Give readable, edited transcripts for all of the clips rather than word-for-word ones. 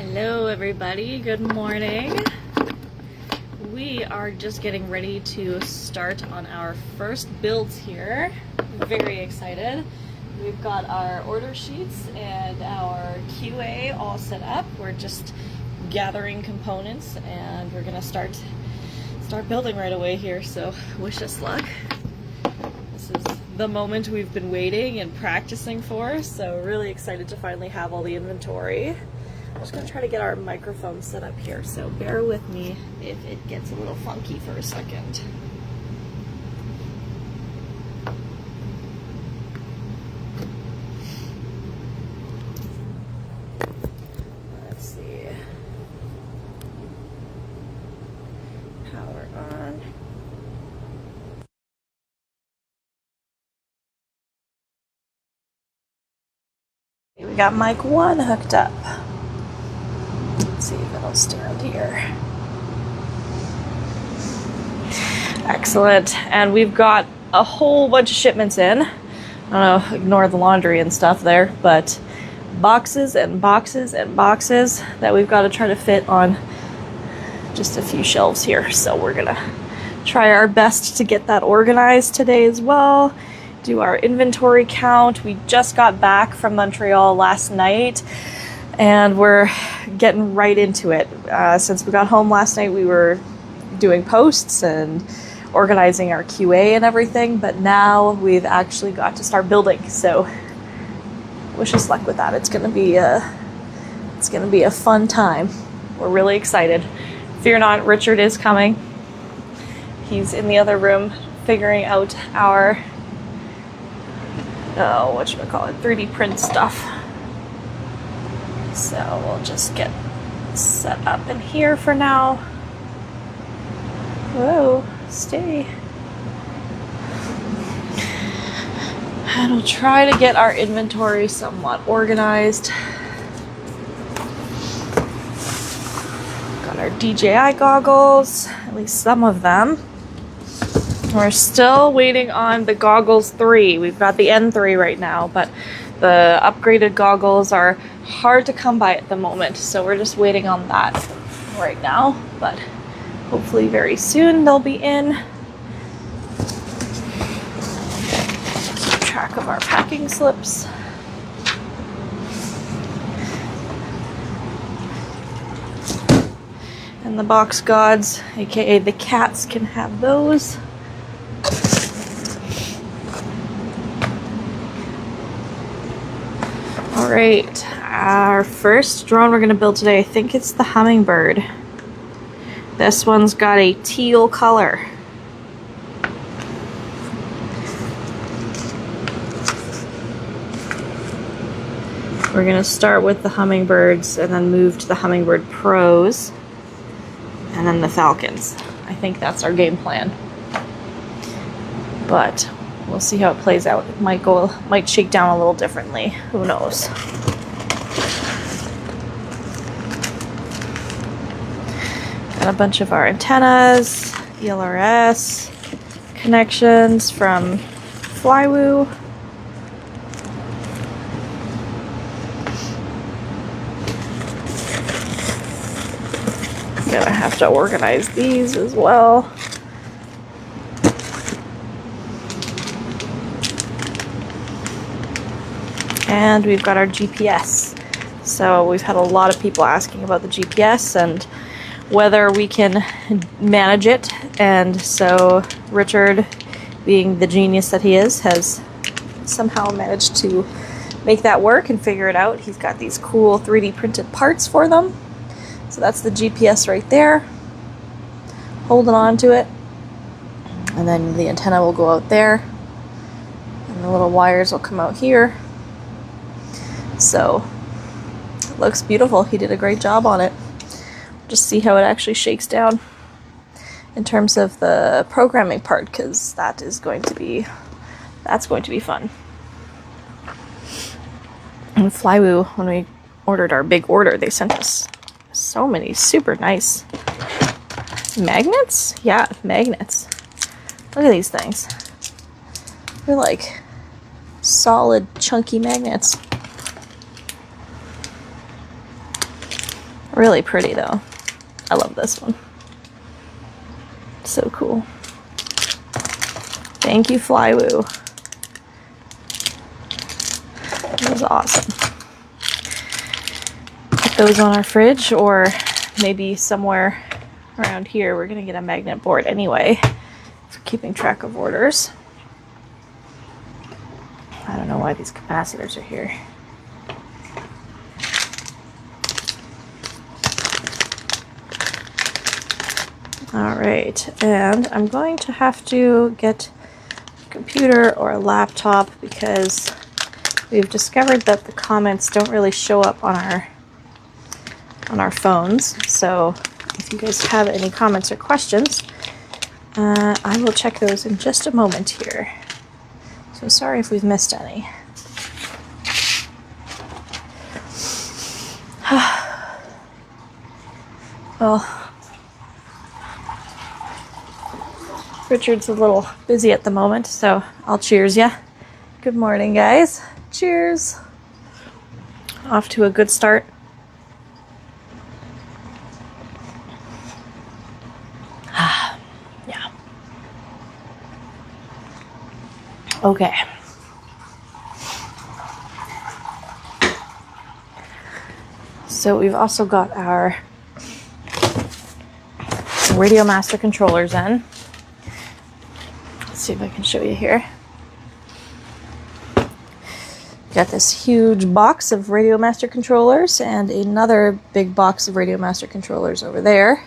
Hello everybody, good morning. We are just getting ready to start on our first builds here. Very excited. We've got our order sheets and our QA all set up. We're just gathering components and we're gonna start building right away here, so wish us luck. This is the moment we've been waiting and practicing for, so really excited to finally have all the inventory. I'm just gonna try to get our microphone set up here, so bear with me if it gets a little funky for a second. Let's see. Power on. We got mic 1 hooked up. Let's see if it'll stand here. Excellent. And we've got a whole bunch of shipments in. I don't know, ignore the laundry and stuff there, but boxes and boxes and boxes that we've got to try to fit on just a few shelves here. So we're gonna try our best to get that organized today as well. Do our inventory count. We just got back from Montreal last night and we're getting right into it. Since we got home last night, we were doing posts and organizing our QA and everything, but now we've actually got to start building. So wish us luck with that. It's gonna be a fun time. We're really excited. Fear not, Richard is coming. He's in the other room figuring out our 3D print stuff. So we'll just get set up in here for now. Whoa, stay. And we'll try to get our inventory somewhat organized. Got our DJI goggles, at least some of them. We're still waiting on the goggles 3. We've got the N3 right now, but the upgraded goggles are hard to come by at the moment, so we're just waiting on that right now, but hopefully very soon they'll be in. Keep track of our packing slips. And the box gods, aka the cats, can have those. All right, our first drone we're gonna build today, I think it's the Hummingbird. This one's got a teal color. We're gonna start with the Hummingbirds and then move to the Hummingbird Pros and then the Falcons. I think that's our game plan. But we'll see how it plays out. It might shake down a little differently. Who knows? Got a bunch of our antennas, ELRS connections from Flywoo. Gonna have to organize these as well. And we've got our GPS. So we've had a lot of people asking about the GPS and whether we can manage it. And so Richard, being the genius that he is, has somehow managed to make that work and figure it out. He's got these cool 3D printed parts for them. So that's the GPS right there. Holding on to it. And then the antenna will go out there. And the little wires will come out here. So it looks beautiful. He did a great job on it. Just see how it actually shakes down in terms of the programming part, because that's going to be fun. And Flywoo, when we ordered our big order, they sent us so many super nice magnets. Yeah, magnets. Look at these things. They're like solid, chunky magnets. Really pretty though. I love this one. So cool. Thank you, Flywoo. That was awesome. Put those on our fridge, or maybe somewhere around here. We're gonna get a magnet board anyway for keeping track of orders. I don't know why these capacitors are here. All right, and I'm going to have to get a computer or a laptop because we've discovered that the comments don't really show up on our phones. So if you guys have any comments or questions, I will check those in just a moment here. So sorry if we've missed any. Well, Richard's a little busy at the moment, so I'll cheers ya. Good morning, guys. Cheers. Off to a good start. Yeah. Okay. So we've also got our Radio Master controllers in. Let's see if I can show you here. Got this huge box of Radio Master controllers and another big box of Radio Master controllers over there.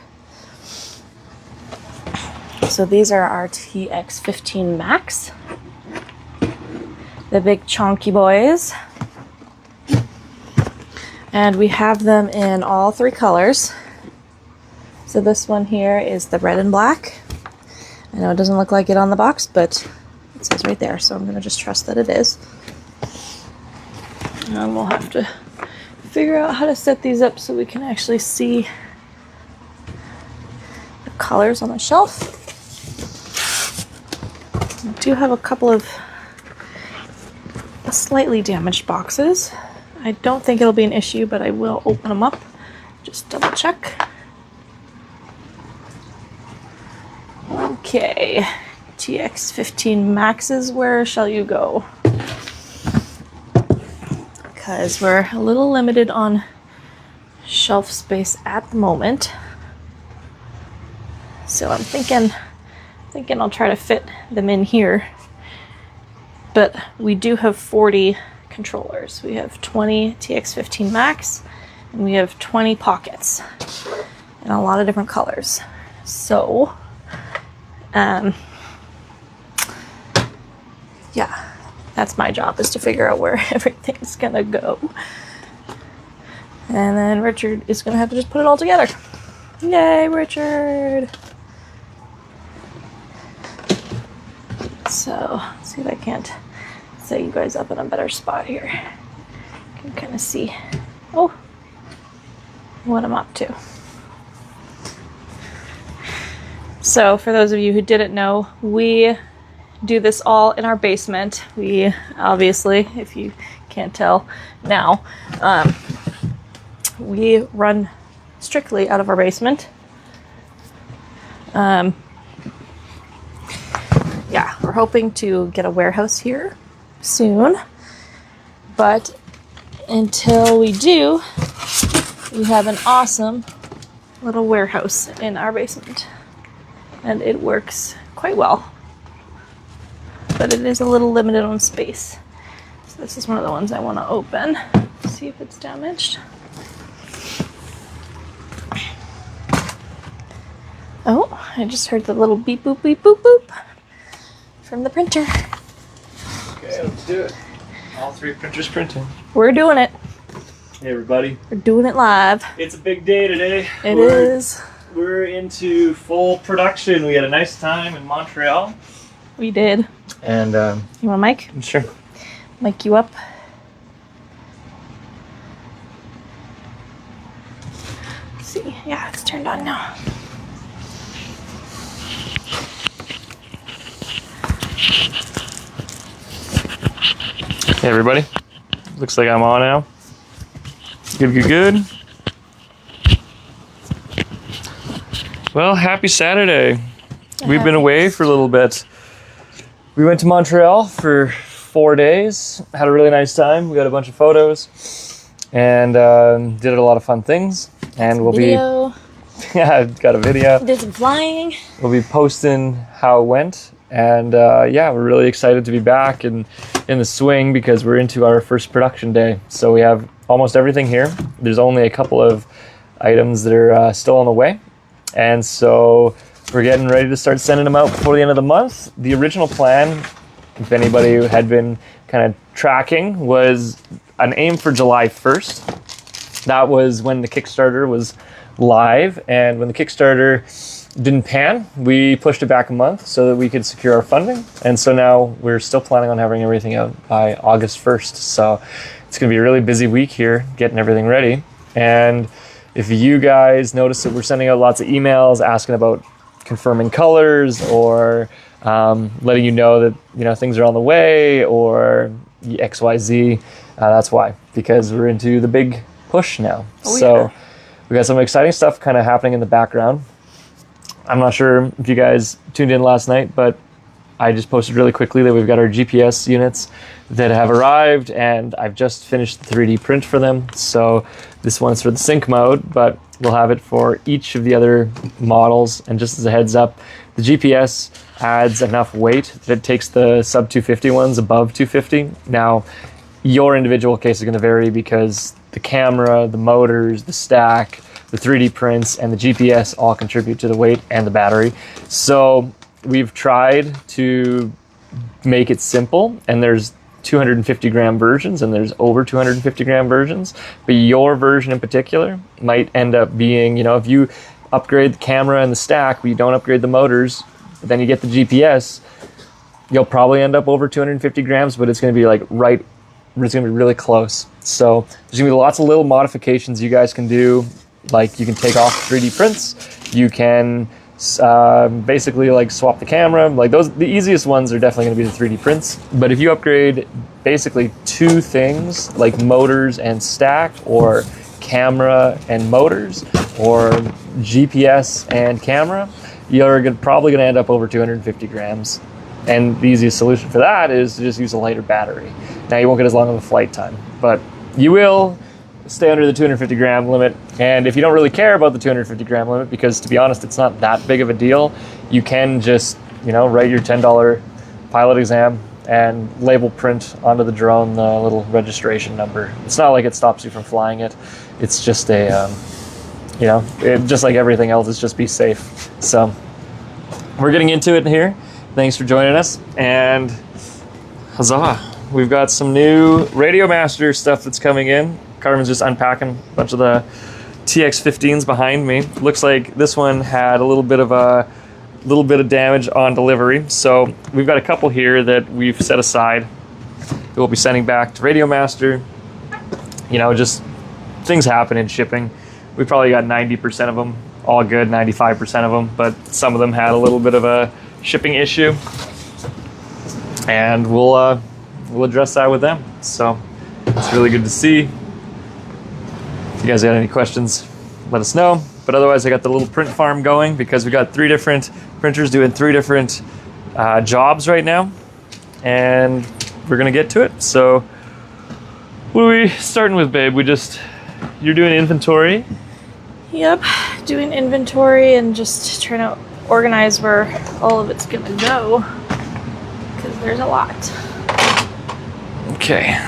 So these are our TX15 Max, the big chonky boys. And we have them in all three colors. So this one here is the red and black. I know it doesn't look like it on the box, but it says right there, so I'm going to just trust that it is. And we'll have to figure out how to set these up so we can actually see the colors on the shelf. I do have a couple of slightly damaged boxes. I don't think it'll be an issue, but I will open them up. Just double check. Okay, TX15 Maxes, where shall you go? Because we're a little limited on shelf space at the moment. So I'm thinking I'll try to fit them in here. But we do have 40 controllers. We have 20 TX15 Max, and we have 20 pockets in a lot of different colors. So, yeah, that's my job, is to figure out where everything's gonna go. And then Richard is gonna have to just put it all together. Yay, Richard! So, let's see if I can't set you guys up in a better spot here. You can kind of see, oh, what I'm up to. So for those of you who didn't know, we do this all in our basement. We obviously, if you can't tell now, we run strictly out of our basement. Yeah, we're hoping to get a warehouse here soon, but until we do, we have an awesome little warehouse in our basement, and it works quite well, but it is a little limited on space. So this is one of the ones I want to open, see if it's damaged. Oh, I just heard the little beep boop beep boop boop from the printer. Okay, let's do it. All three printers printing. We're doing it. Hey everybody. We're doing it live. It's a big day today. It is. We're into full production. We had a nice time in Montreal. We did. And you want a mic? sure. Mic you up. Let's see. Yeah, it's turned on now. Hey everybody. Looks like I'm on now. Good, good, good. Well, happy Saturday. We've been away for a little bit. We went to Montreal for 4 days, had a really nice time. We got a bunch of photos and did a lot of fun things. And we'll Video. yeah, got a video. Did some flying. We'll be posting how it went. And yeah, we're really excited to be back in the swing because we're into our first production day. So we have almost everything here. There's only a couple of items that are still on the way. And so we're getting ready to start sending them out before the end of the month. The original plan, if anybody had been kind of tracking, was an aim for July 1st. That was when the Kickstarter was live. And when the Kickstarter didn't pan, we pushed it back a month so that we could secure our funding. And so now we're still planning on having everything out by August 1st. So it's going to be a really busy week here getting everything ready. And if you guys notice that we're sending out lots of emails asking about confirming colors or letting you know that things are on the way or XYZ, that's why, because we're into the big push now. So we got some exciting stuff kind of happening in the background. I'm not sure if you guys tuned in last night, but I just posted really quickly that we've got our GPS units that have arrived, and I've just finished the 3D print for them. So this one's for the sync mode, but we'll have it for each of the other models. And just as a heads up, the GPS adds enough weight that it takes the sub 250 ones above 250. Now, your individual case is going to vary because the camera, the motors, the stack, the 3D prints, and the GPS all contribute to the weight and the battery. So we've tried to make it simple, and there's 250 gram versions and there's over 250 gram versions, but your version in particular might end up being, if you upgrade the camera and the stack, but you don't upgrade the motors, but then you get the GPS, you'll probably end up over 250 grams, but it's going to be it's going to be really close. So there's going to be lots of little modifications you guys can do. Like you can take off 3D prints, you can basically swap the camera. The easiest ones are definitely going to be the 3D prints. But if you upgrade basically two things like motors and stack, or camera and motors, or GPS and camera, you're probably going to end up over 250 grams. And the easiest solution for that is to just use a lighter battery. Now you won't get as long of a flight time, but you will stay under the 250 gram limit. And if you don't really care about the 250 gram limit, because to be honest, it's not that big of a deal, you can just, write your $10 pilot exam and label print onto the drone the little registration number. It's not like it stops you from flying it. It's just just like everything else, it's just be safe. So we're getting into it here. Thanks for joining us. And huzzah, we've got some new Radio Master stuff that's coming in. Carmen's just unpacking a bunch of the TX15s behind me. Looks like this one had a little bit of damage on delivery. So we've got a couple here that we've set aside that we'll be sending back to Radio Master. Just things happen in shipping. We probably got 90% of them all good, 95% of them, but some of them had a little bit of a shipping issue, and we'll address that with them. So it's really good to see. If you guys got any questions, let us know. But otherwise, I got the little print farm going because we got 3 different printers doing 3 different jobs right now, and we're gonna get to it. So what are we starting with, babe? You're doing inventory? Yep, doing inventory and just trying to organize where all of it's gonna go, because there's a lot. Okay.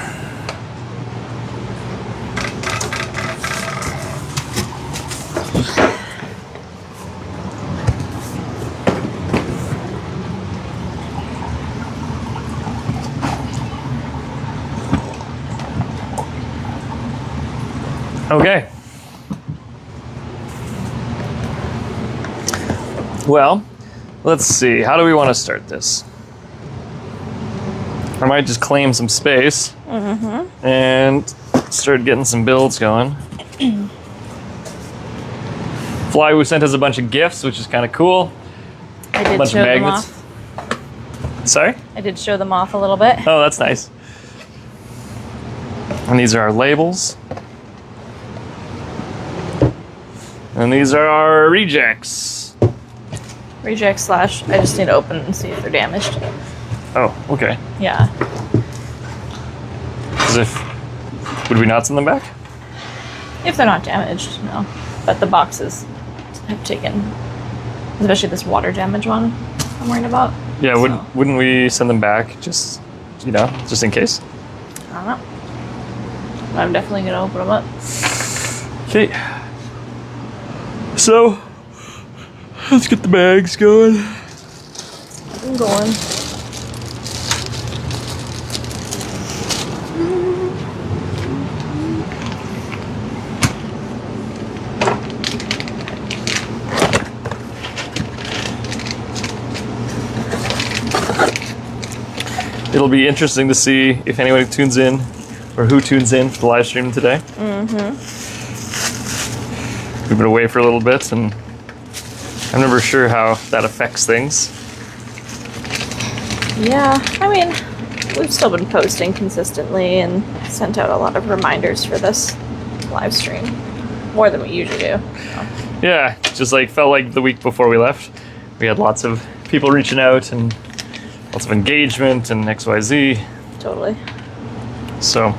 Okay. Well, let's see. How do we want to start this? I might just claim some space and start getting some builds going. Flywoo sent us a bunch of gifts, which is kind of cool. I did show them off. Sorry? I did show them off a little bit. Oh, that's nice. And these are our labels. And these are our rejects. reject slash. I just need to open and see if they're damaged. Oh, okay. Yeah. As if, would we not send them back? If they're not damaged, no. But the boxes have taken, especially this water damage one I'm worried about. Yeah, So, wouldn't we send them back just, just in case? I don't know. I'm definitely going to open them up. Okay. So, let's get the bags going. I'm going. It'll be interesting to see if anyone tunes in or who tunes in for the live stream today. Mm-hmm. We've been away for a little bit and I'm never sure how that affects things. Yeah, I mean, we've still been posting consistently and sent out a lot of reminders for this live stream. More than we usually do. So. Yeah, just like felt like the week before we left, we had lots of people reaching out and lots of engagement and XYZ. Totally. So,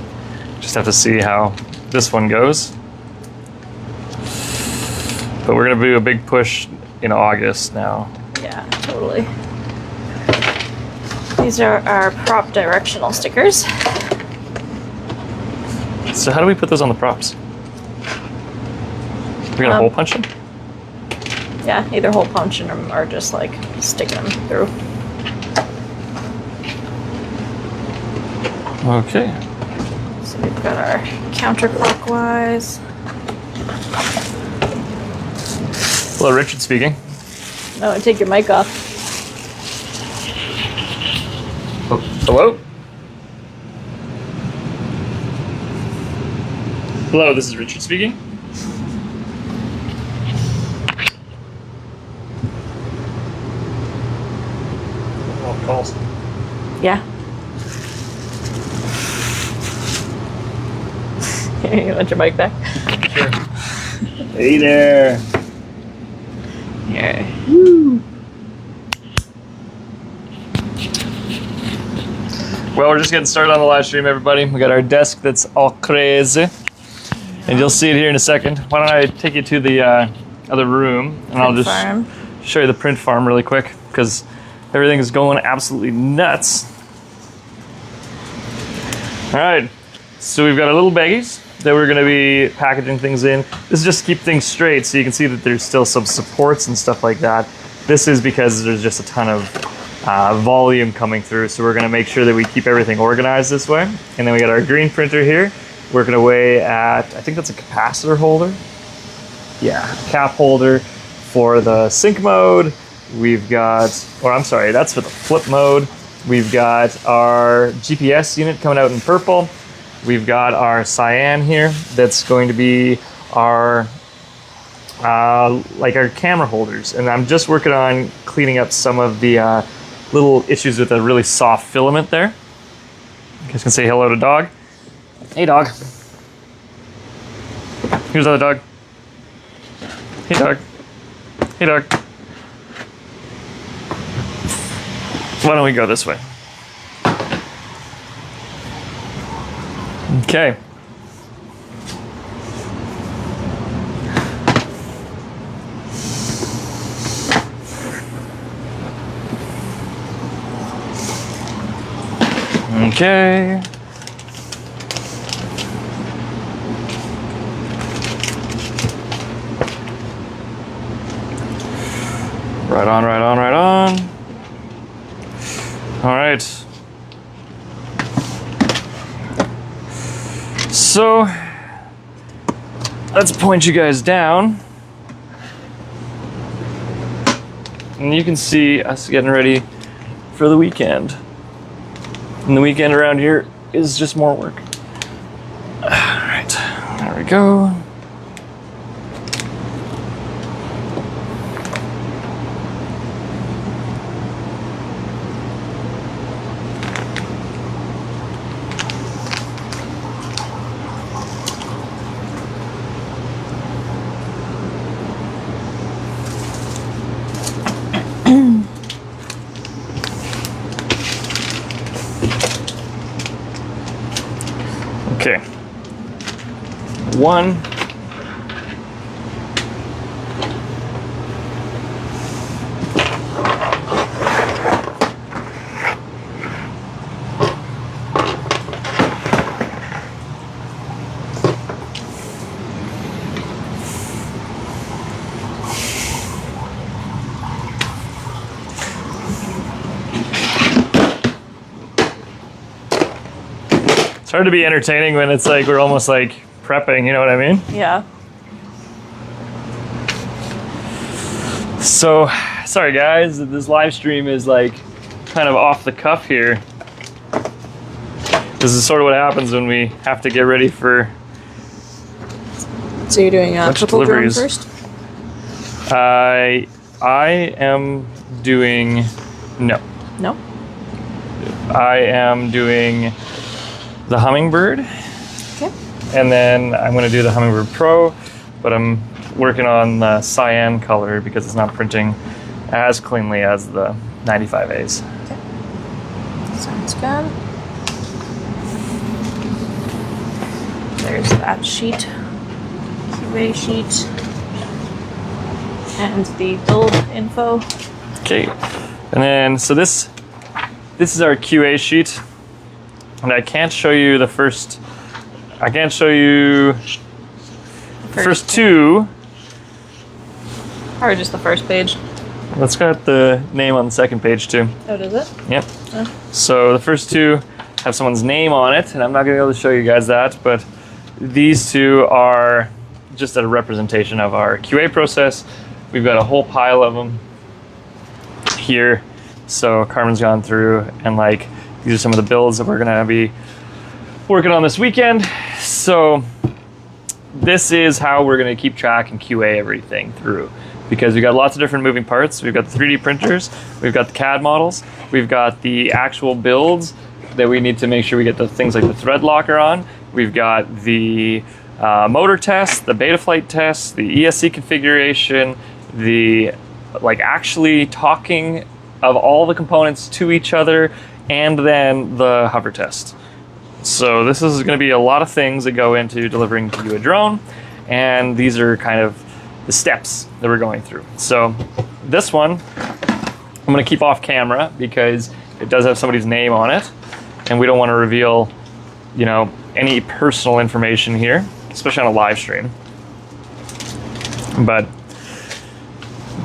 just have to see how this one goes. But we're gonna do a big push in August now. Yeah, totally. These are our prop directional stickers. So how do we put those on the props? We're gonna hole punch them? Yeah, either hole punching them or just like sticking them through. Okay. So we've got our counterclockwise. Hello, Richard speaking. No, take your mic off. Oh, hello? Hello, this is Richard speaking. Oh, calls. Yeah. You want your mic back? Sure. Hey there. Here. Well, we're just getting started on the live stream, everybody. We got our desk that's all crazy, and you'll see it here in a second. Why don't I take you to the other room, and I'll just show you the print farm really quick, because everything is going absolutely nuts. All right, so we've got our little baggies that we're going to be packaging things in. This is just to keep things straight, so you can see that there's still some supports and stuff like that. This is because there's just a ton of volume coming through, so we're going to make sure that we keep everything organized this way. And then we got our green printer here, working away at, I think that's a capacitor holder. Yeah, cap holder for the sync mode. We've got, or I'm sorry, that's for the flip mode. We've got our GPS unit coming out in purple. We've got our cyan here. That's going to be our like our camera holders. And I'm just working on cleaning up some of the little issues with a really soft filament there. You guys can say hello to dog. Hey dog. Here's the other dog. Hey dog. Hey dog. Why don't we go this way? Okay. Okay. Right on, right on, right on. All right. So, let's point you guys down. And you can see us getting ready for the weekend. And the weekend around here is just more work. All right, there we go. one. It's hard to be entertaining when it's like we're almost like prepping, you know what I mean? Yeah. So, sorry guys, this live stream is like kind of off the cuff here. This is sort of what happens when we have to get ready for So you're doing triple drum deliveries. first? I am doing, no. No? I am doing the Hummingbird, Okay. and then I'm going to do the Hummingbird Pro, but I'm working on the cyan color because it's not printing as cleanly as the 95As. Sounds good. There's that sheet. QA sheet. And the build info. Okay, and then so this is our QA sheet, and I can't show you the first. I can't show you the first two. Or just the first page. Let's got the name on the second page too. Oh, does it? Yep. Oh. So the first two have someone's name on it, and I'm not going to be able to show you guys that, but these two are just a representation of our QA process. We've got a whole pile of them here. So Carmen's gone through and like these are some of the builds that we're going to be working on this weekend. So this is how we're going to keep track and QA everything through, because we've got lots of different moving parts. We've got the 3D printers, we've got the CAD models, we've got the actual builds that we need to make sure we get the things like the thread locker on. We've got the motor test, the beta flight test, the ESC configuration, the like actually talking of all the components to each other, and then the hover test. So this is going to be a lot of things that go into delivering to you a drone, and these are kind of the steps that we're going through. So this one I'm going to keep off camera because it does have somebody's name on it, and we don't want to reveal, you know, any personal information here, especially on a live stream. But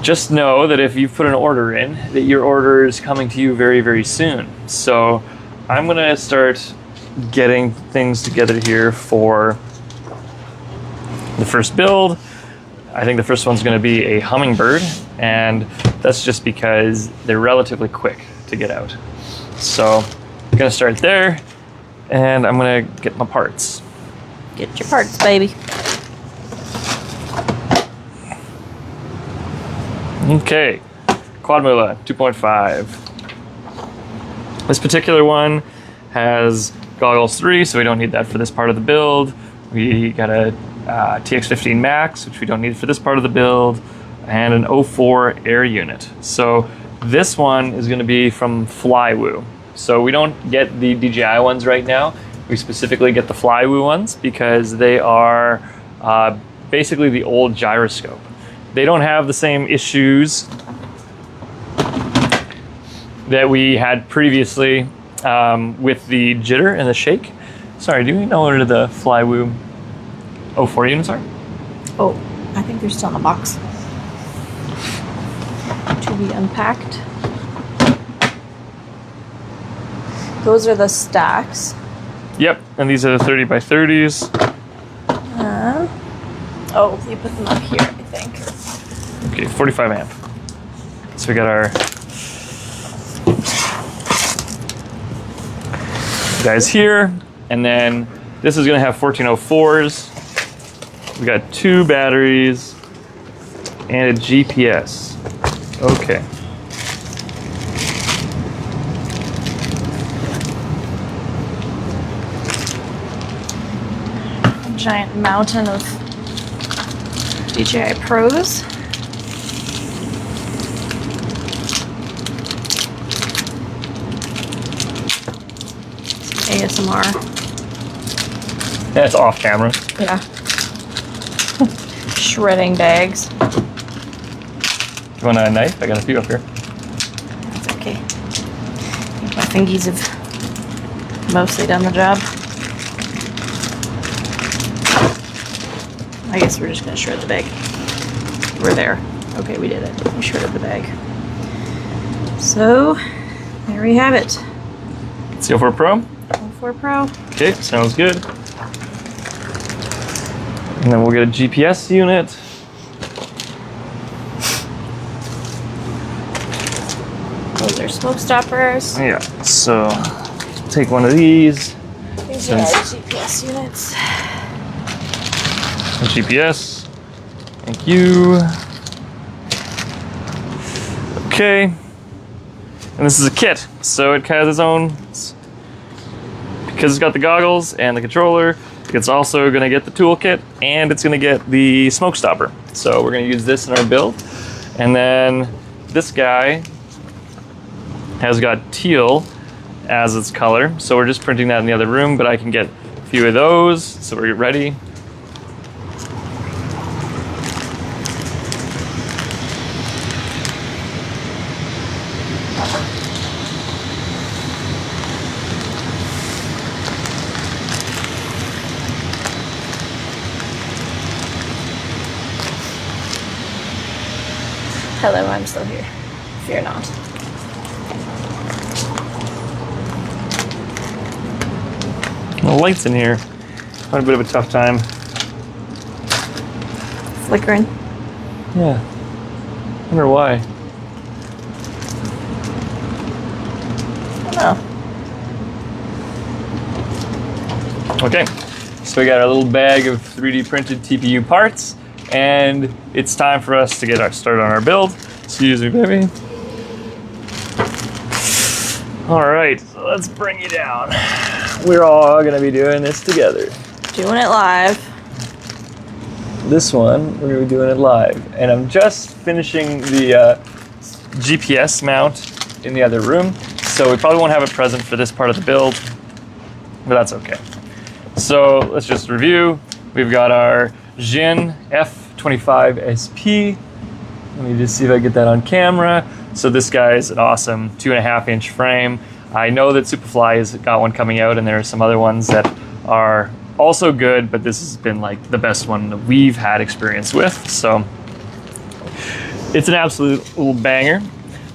just know that if you've put an order in, that your order is coming to you very, very soon. So I'm going to start getting things together here for the first build. I think the first one's going to be a Hummingbird, and that's just because they're relatively quick to get out. So I'm going to start there, and I'm going to get my parts. Get your parts, baby. Okay, Quad Mula 2.5. This particular one has goggles 3, so we don't need that for this part of the build. We got a TX15 Max, which we don't need for this part of the build, and an 04 air unit. So this one is going to be from Flywoo. So we don't get the DJI ones right now. We specifically get the Flywoo ones because they are basically the old gyroscope. They don't have the same issues that we had previously with the jitter and the shake. Sorry, do you know where the Flywoo 04 units are? Oh, I think they're still in the box. To be unpacked. Those are the stacks. Yep, and these are the 30 by 30s. Oh, you put them up here, I think. Okay, 45 amp. So we got our guys here, and then this is going to have 1404s. We got 2 batteries and a GPS. Okay. A giant mountain of DJI Pros. ASMR. That's off camera. Yeah. Shredding bags. Do you want a knife? I got a few up here. That's okay. My fingies have mostly done the job. I guess we're just gonna shred the bag. We're there. Okay, we did it. We shredded the bag. So, there we have it. CO4 Pro? 4 Pro. Okay, sounds good. And then we'll get a GPS unit. Those are smoke stoppers. Yeah, so take one of these. These are our GPS units. GPS. Thank you. Okay. And this is a kit, so it has its own, because it's got the goggles and the controller, it's also going to get the toolkit and it's going to get the smoke stopper. So we're going to use this in our build. And then this guy has got teal as its color, so we're just printing that in the other room, but I can get a few of those, so we're ready. Hello, I'm still here. Fear not. The lights in here, quite a bit of a tough time. Flickering. Yeah. Wonder why. Oh. Okay, so we got our little bag of 3D printed TPU parts, and it's time for us to get started on our build. Excuse me, baby. All right, so let's bring you down. We're all gonna be doing this together. Doing it live. This one, we're gonna be doing it live. And I'm just finishing the GPS mount in the other room, so we probably won't have it present for this part of the build, but that's okay. So let's just review. We've got our Jin F25SP. Let me just see if I get that on camera. So this guy is an awesome 2.5-inch frame. I know that Superfly has got one coming out, and there are some other ones that are also good, but this has been like the best one that we've had experience with. So it's an absolute little banger.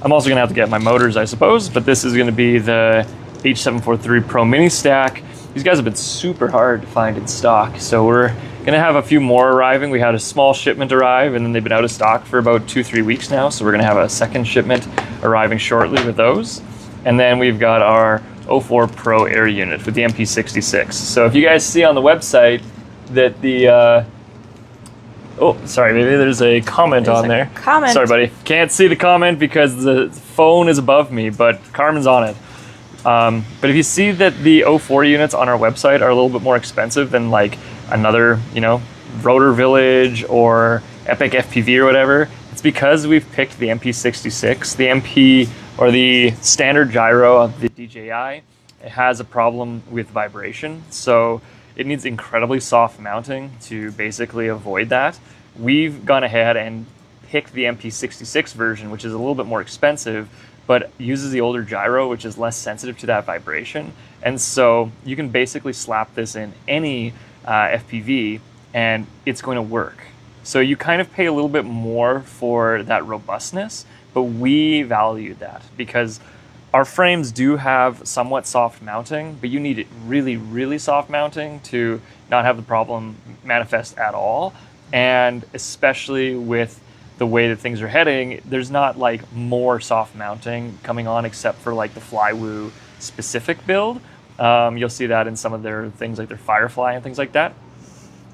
I'm also gonna have to get my motors, I suppose, but this is gonna be the H743 Pro Mini Stack. These guys have been super hard to find in stock, so we're gonna have a few more arriving. We had a small shipment arrive, and then they've been out of stock for about 2-3 weeks now, so we're gonna have a second shipment arriving shortly with those. And then we've got our 04 Pro Air unit with the MP66. So if you guys see on the website that the oh, sorry, maybe there's a comment on there. Comment. Sorry, buddy. Can't see the comment because the phone is above me, but Carmen's on it. But if you see that the 04 units on our website are a little bit more expensive than like another, you know, Rotor Village or Epic FPV or whatever, it's because we've picked the MP66. The MP, or the standard gyro of the DJI, it has a problem with vibration. So it needs incredibly soft mounting to basically avoid that. We've gone ahead and picked the MP66 version, which is a little bit more expensive, but uses the older gyro, which is less sensitive to that vibration. And so you can basically slap this in any FPV and it's going to work. So you kind of pay a little bit more for that robustness, but we value that because our frames do have somewhat soft mounting, but you need it really, really soft mounting to not have the problem manifest at all. And especially with the way that things are heading, there's not like more soft mounting coming on except for like the Flywoo specific build. You'll see that in some of their things like their Firefly and things like that.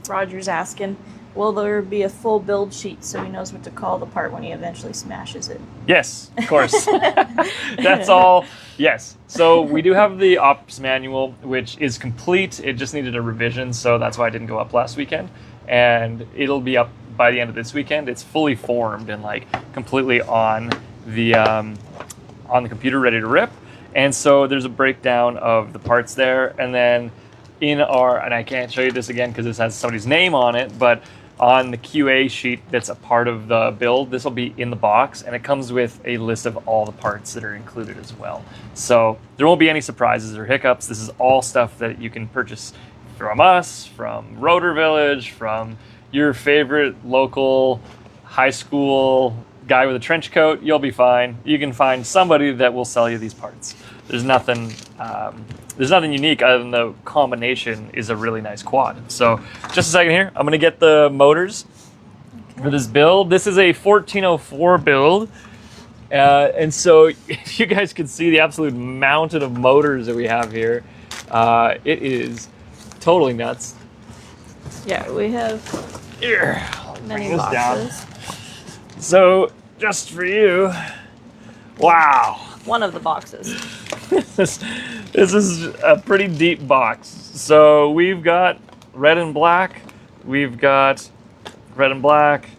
Roger's asking, will there be a full build sheet so he knows what to call the part when he eventually smashes it? Yes, of course. That's all. Yes. So we do have the ops manual, which is complete. It just needed a revision, so that's why I didn't go up last weekend. And it'll be up by the end of this weekend. It's fully formed and like completely on the computer, ready to rip. And so there's a breakdown of the parts there, and then in our, and I can't show you this again because this has somebody's name on it, but on the QA sheet that's a part of the build. This will be in the box, and it comes with a list of all the parts that are included as well. So there won't be any surprises or hiccups. This is all stuff that you can purchase from us, from Rotor Village, from your favorite local high school guy with a trench coat. You'll be fine. You can find somebody that will sell you these parts. There's nothing unique other than the combination is a really nice quad. So just a second here. I'm going to get the motors for this build. This is a 1404 build. And so if you guys can see the absolute mountain of motors that we have here, it is totally nuts. Yeah, we have many boxes. So just for you, wow. One of the boxes. This is a pretty deep box. So we've got red and black. We've got red and black.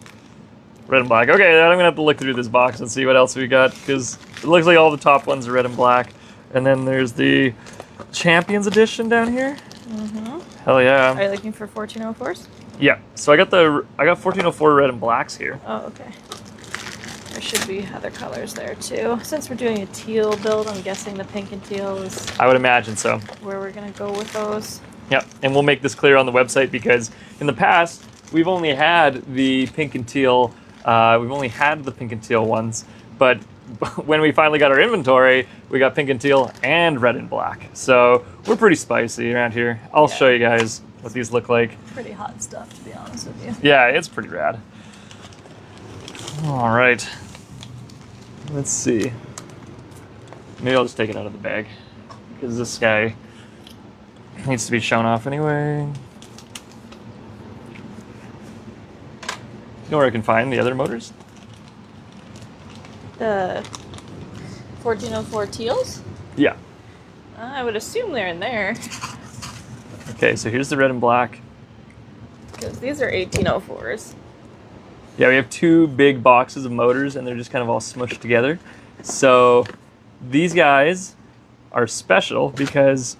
Red and black. Okay, I'm going to have to look through this box and see what else we got, because it looks like all the top ones are red and black. And then there's the Champions Edition down here. Mm-hmm. Hell yeah. Are you looking for 1404s? Yeah. So I got 1404 red and blacks here. Oh, okay. There should be other colors there too. Since we're doing a teal build, I'm guessing the pink and teal is... I would imagine so. ...where we're going to go with those. Yeah, and we'll make this clear on the website, because in the past, we've only had the pink and teal, we've only had the pink and teal ones, but when we finally got our inventory, we got pink and teal and red and black. So we're pretty spicy around here. I'll show you guys what these look like. Pretty hot stuff, to be honest with you. Yeah, it's pretty rad. All right. Let's see. Maybe I'll just take it out of the bag, because this guy needs to be shown off anyway. You know where I can find the other motors? The 1404 teals? Yeah. I would assume they're in there. Okay, so here's the red and black. Because these are 1804s. Yeah, we have two big boxes of motors, and they're just kind of all smushed together. So these guys are special because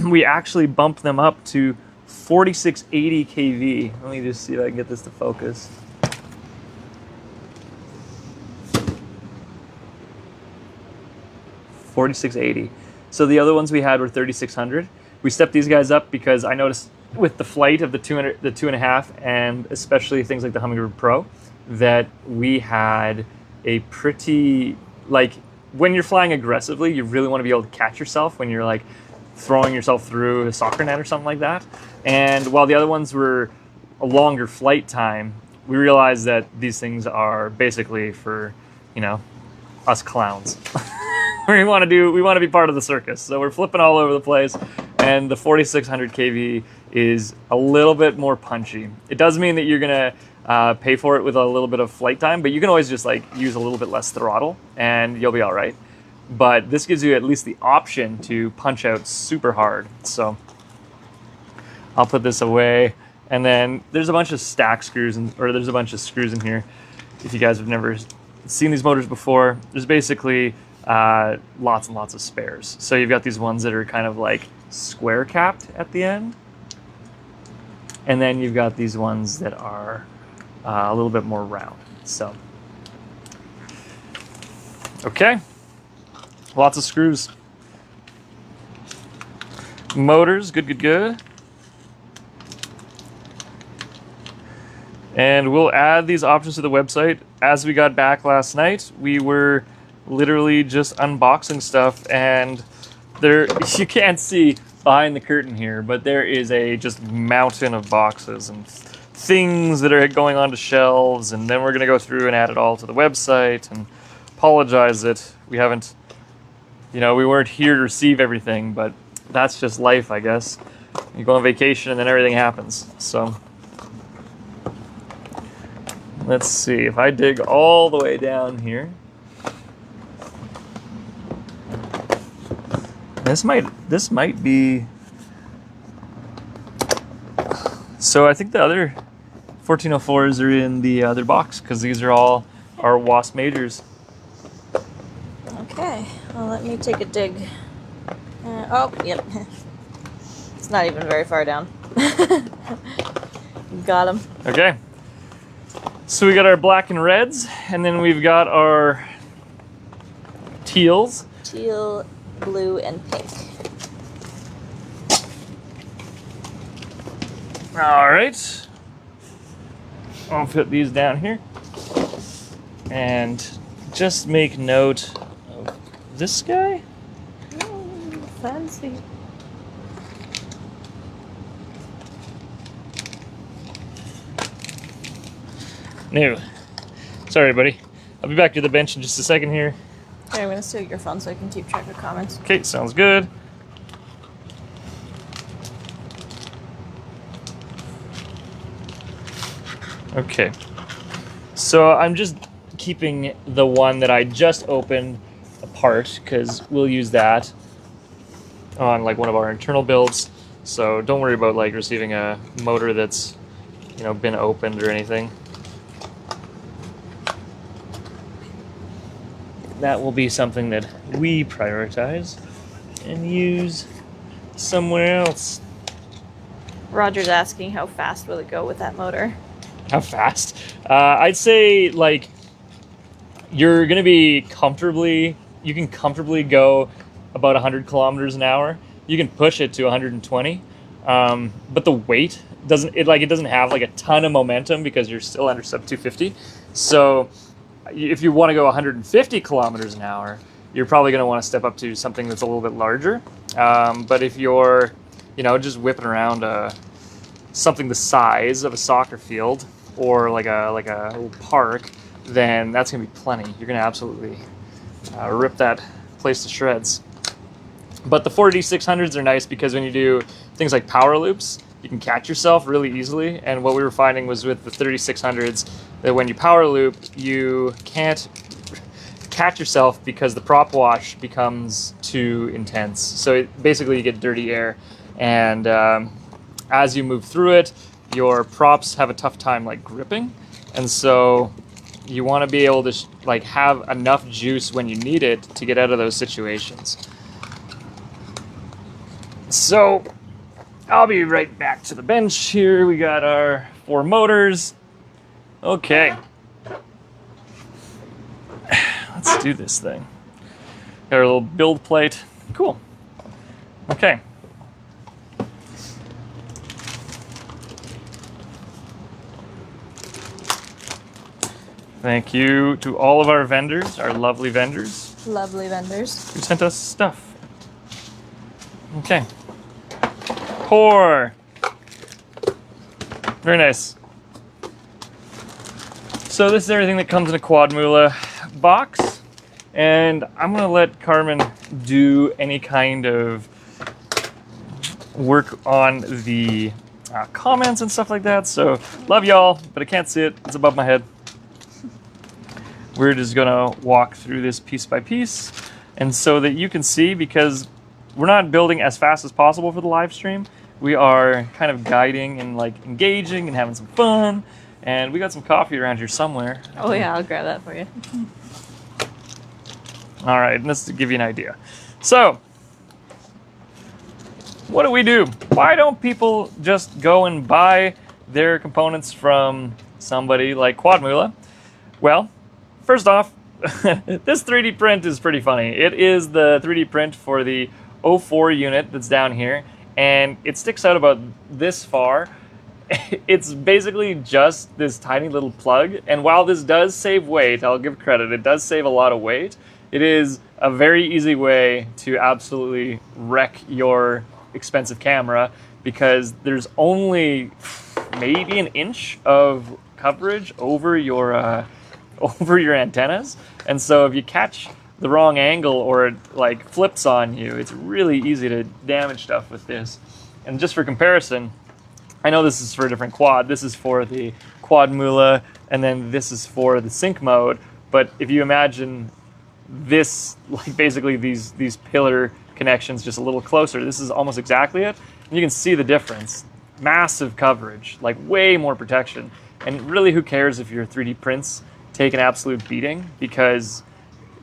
we actually bumped them up to 4680 kV. Let me just see if I can get this to focus. $4,680. So the other ones we had were 3,600. We stepped these guys up because I noticed with the flight of the 2.5, and especially things like the Hummingbird Pro, that we had a pretty, like, when you're flying aggressively, you really want to be able to catch yourself when you're like throwing yourself through a soccer net or something like that. And while the other ones were a longer flight time, we realized that these things are basically for, you know, us clowns. we want to be part of the circus. So we're flipping all over the place, and the 4600 kV is a little bit more punchy. It does mean that you're gonna pay for it with a little bit of flight time, but you can always just like use a little bit less throttle and you'll be all right. But this gives you at least the option to punch out super hard. So I'll put this away, and then there's a bunch of stack screws, there's a bunch of screws in here. If you guys have never seen these motors before, there's basically lots and lots of spares. So you've got these ones that are kind of like square capped at the end, and then you've got these ones that are a little bit more round. So, okay, lots of screws. Motors, good. And we'll add these options to the website. As we got back last night, we were literally just unboxing stuff, and there, you can't see behind the curtain here, but there is a just mountain of boxes and things that are going onto shelves, and then we're going to go through and add it all to the website. And apologize that we haven't, we weren't here to receive everything, but that's just life, I guess. You go on vacation and then everything happens. So let's see if I dig all the way down here. This might be. So I think the other 1404s are in the other box, because these are all our WASP majors. Okay, well, let me take a dig. Oh, yep. It's not even very far down. Got them. Okay, So we got our black and reds, and then we've got our teals. Teal, blue, and pink. All right. I'll put these down here. And just make note of this guy. Oh, fancy. No. Sorry, buddy. I'll be back to the bench in just a second here. Okay, I'm gonna steal your phone so I can keep track of comments. Okay, sounds good. Okay. So I'm just keeping the one that I just opened apart because we'll use that on like one of our internal builds. So don't worry about like receiving a motor that's, you know, been opened or anything. That will be something that we prioritize and use somewhere else. Roger's asking how fast will it go with that motor? How fast? I'd say like you're gonna be you can comfortably go about 100 kilometers an hour. You can push it to 120, but the weight doesn't have like a ton of momentum because you're still under sub 250. So if you want to go 150 kilometers an hour, you're probably going to want to step up to something that's a little bit larger. But if you're, you know, just whipping around something the size of a soccer field or like a little park, then that's going to be plenty. You're going to absolutely rip that place to shreds. But the 4D600s are nice because when you do things like power loops, you can catch yourself really easily. And what we were finding was with the 3600s that when you power loop, you can't catch yourself because the prop wash becomes too intense. So basically you get dirty air. And as you move through it, your props have a tough time like gripping. And so you want to be able to like have enough juice when you need it to get out of those situations. So I'll be right back to the bench here. We got our 4 motors. Okay. Let's do this thing. Got our little build plate. Cool. Okay. Thank you to all of our vendors, our lovely vendors. Lovely vendors. Who sent us stuff. Okay. Pour. Very nice. So this is everything that comes in a Quad Mula box, and I'm gonna let Carmen do any kind of work on the comments and stuff like that. So love y'all, but I can't see it. It's above my head. We're just gonna walk through this piece by piece, and so that you can see, because we're not building as fast as possible for the live stream. We are kind of guiding and like engaging and having some fun. And we got some coffee around here somewhere. Oh yeah, I'll grab that for you. All right, and this to give you an idea. So, what do? Why don't people just go and buy their components from somebody like Quad Mula? Well, first off, this 3D print is pretty funny. It is the 3D print for the 04 unit that's down here, and it sticks out about this far. It's basically just this tiny little plug, and while this does save weight, I'll give credit, it does save a lot of weight. It is a very easy way to absolutely wreck your expensive camera because there's only maybe an inch of coverage over your antennas, and so if you catch the wrong angle or it like flips on you, it's really easy to damage stuff with this. And just for comparison, I know this is for a different quad. This is for the Quad Mula, and then this is for the sync mode. But if you imagine this, like basically these pillar connections just a little closer, this is almost exactly it. And you can see the difference. Massive coverage, like way more protection. And really, who cares if your 3D prints take an absolute beating, because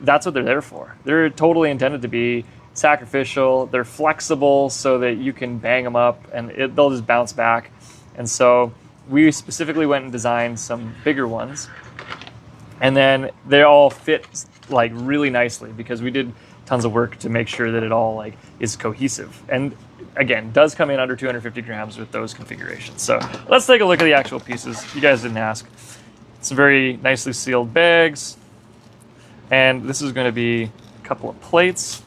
that's what they're there for. They're totally intended to be sacrificial. They're flexible so that you can bang them up and they'll just bounce back. And so we specifically went and designed some bigger ones, and then they all fit like really nicely because we did tons of work to make sure that it all like is cohesive. And again, does come in under 250 grams with those configurations. So let's take a look at the actual pieces. You guys didn't ask. Some very nicely sealed bags, and this is going to be a couple of plates.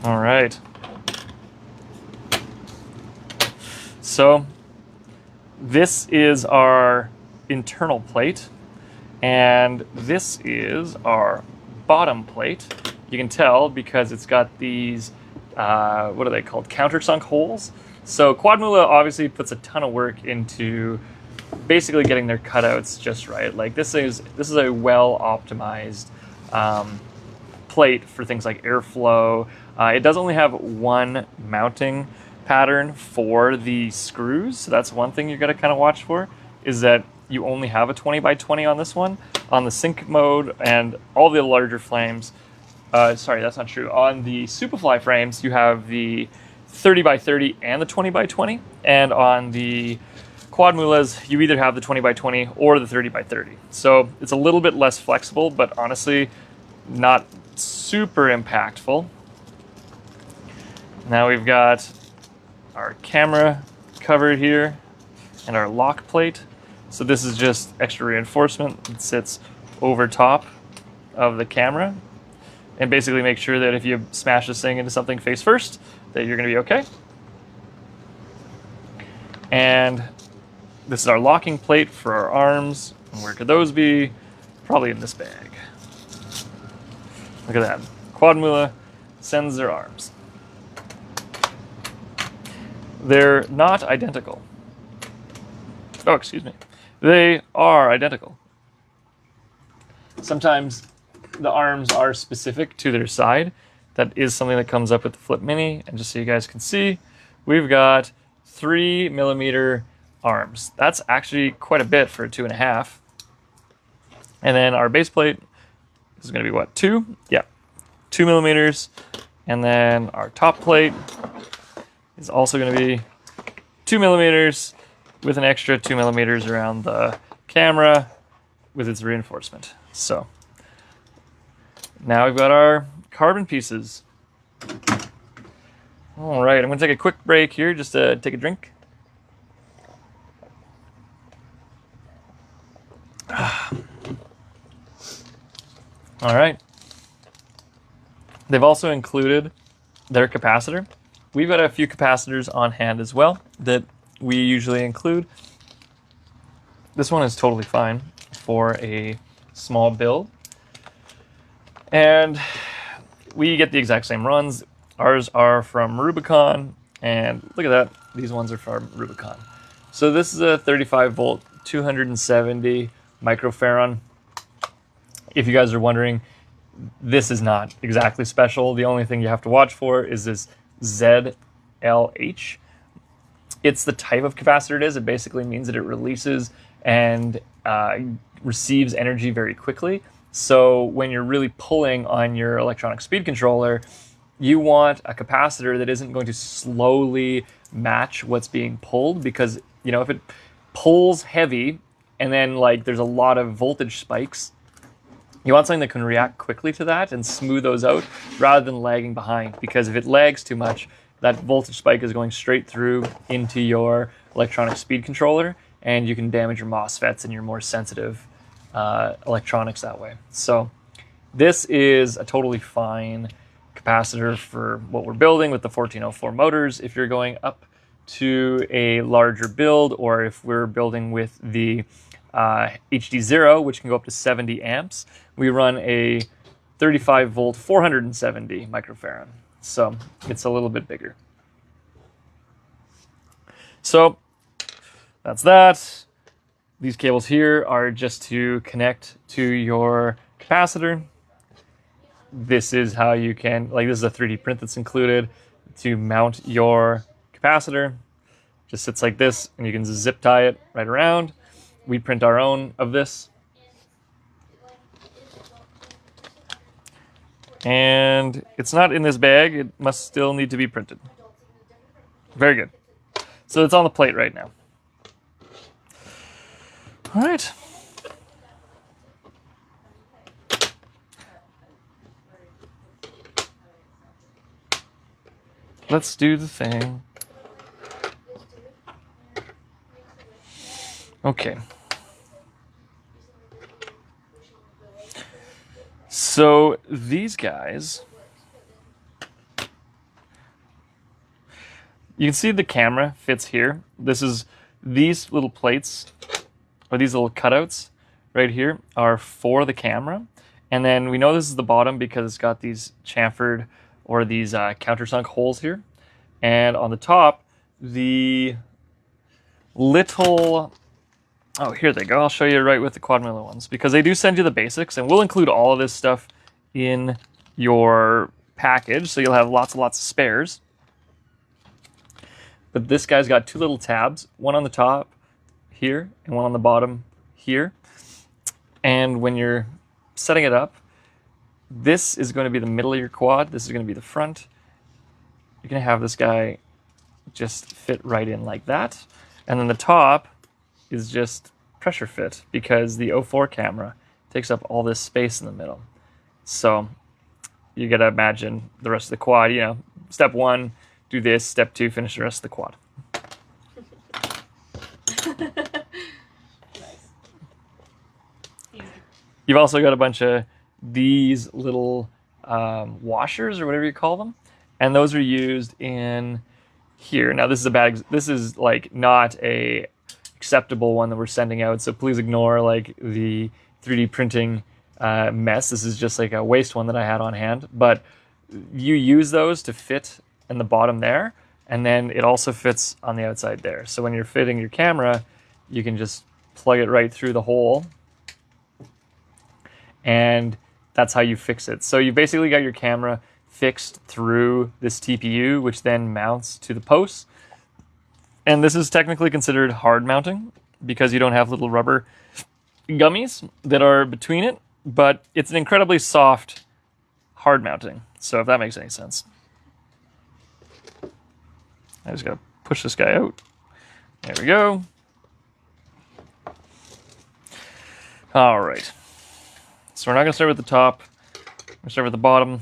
All right. So this is our internal plate, and this is our bottom plate. You can tell because it's got these, what are they called? Countersunk holes. So Quadmula obviously puts a ton of work into basically getting their cutouts just right. Like this is a well optimized plate for things like airflow. It does only have one mounting pattern for the screws, so that's one thing you got to kind of watch for, is that you only have a 20 by 20 on this one. On the sync mode and all the larger frames, sorry, that's not true. On the Superfly frames, you have the 30 by 30 and the 20 by 20, and on the Quadmulas, you either have the 20 by 20 or the 30 by 30. So it's a little bit less flexible, but honestly, not super impactful. Now we've got our camera covered here and our lock plate. So this is just extra reinforcement that sits over top of the camera and basically make sure that if you smash this thing into something face first, that you're going to be okay. And this is our locking plate for our arms. And where could those be? Probably in this bag. Look at that. Quadmula sends their arms. They're not identical. Oh, excuse me. They are identical. Sometimes the arms are specific to their side. That is something that comes up with the Flip Mini. And just so you guys can see, we've got 3mm arms. That's actually quite a bit for a 2.5. And then our base plate is going to be what, 2? Yeah, 2mm. And then our top plate is also going to be 2mm with an extra 2mm around the camera with its reinforcement. So now we've got our carbon pieces. All right, I'm going to take a quick break here just to take a drink. All right. They've also included their capacitor. We've got a few capacitors on hand as well that we usually include. This one is totally fine for a small build. And we get the exact same runs. Ours are from Rubicon, and look at that. These ones are from Rubicon. So this is a 35 volt, 270 microfarad. If you guys are wondering, this is not exactly special. The only thing you have to watch for is this ZLH. It's the type of capacitor it is. It basically means that it releases and receives energy very quickly. So when you're really pulling on your electronic speed controller, you want a capacitor that isn't going to slowly match what's being pulled, because, you know, if it pulls heavy and then like there's a lot of voltage spikes, you want something that can react quickly to that and smooth those out rather than lagging behind, because if it lags too much, that voltage spike is going straight through into your electronic speed controller, and you can damage your MOSFETs and your more sensitive electronics that way. So this is a totally fine capacitor for what we're building with the 1404 motors. If you're going up to a larger build, or if we're building with the HD0, which can go up to 70 amps, we run a 35 volt 470 microfarad. So it's a little bit bigger. So that's that. These cables here are just to connect to your capacitor. This is how you can, like, this is a 3D print that's included to mount your capacitor. Just sits like this, and you can zip tie it right around. We print our own of this. And it's not in this bag. It must still need to be printed. Very good. So it's on the plate right now. All right. Let's do the thing. Okay. So these guys, you can see the camera fits here. This is these little plates, or these little cutouts right here, are for the camera. And then we know this is the bottom because it's got these chamfered or these countersunk holes here. And on the top, the little, oh, here they go. I'll show you right with the Quadmilla ones, because they do send you the basics, and we'll include all of this stuff in your package, so you'll have lots and lots of spares. But this guy's got two little tabs, one on the top here and one on the bottom here. And when you're setting it up, this is going to be the middle of your quad. This is going to be the front. You're going to have this guy just fit right in like that. And then the top is just pressure fit, because the 04 camera takes up all this space in the middle. So you got to imagine the rest of the quad, you know, step one, do this, step two, finish the rest of the quad. Nice. You've also got a bunch of these little washers, or whatever you call them, and those are used in here. Now this is a bad, this is like not a acceptable one that we're sending out, so please ignore like the 3D printing mess. This is just like a waste one that I had on hand, but you use those to fit in the bottom there, and then it also fits on the outside there. So when you're fitting your camera, you can just plug it right through the hole, and that's how you fix it. So you basically got your camera fixed through this TPU, which then mounts to the posts. And this is technically considered hard mounting because you don't have little rubber gummies that are between it, but it's an incredibly soft hard mounting. So if that makes any sense. I just gotta push this guy out. There we go. All right. So we're not gonna start with the top. We're gonna start with the bottom.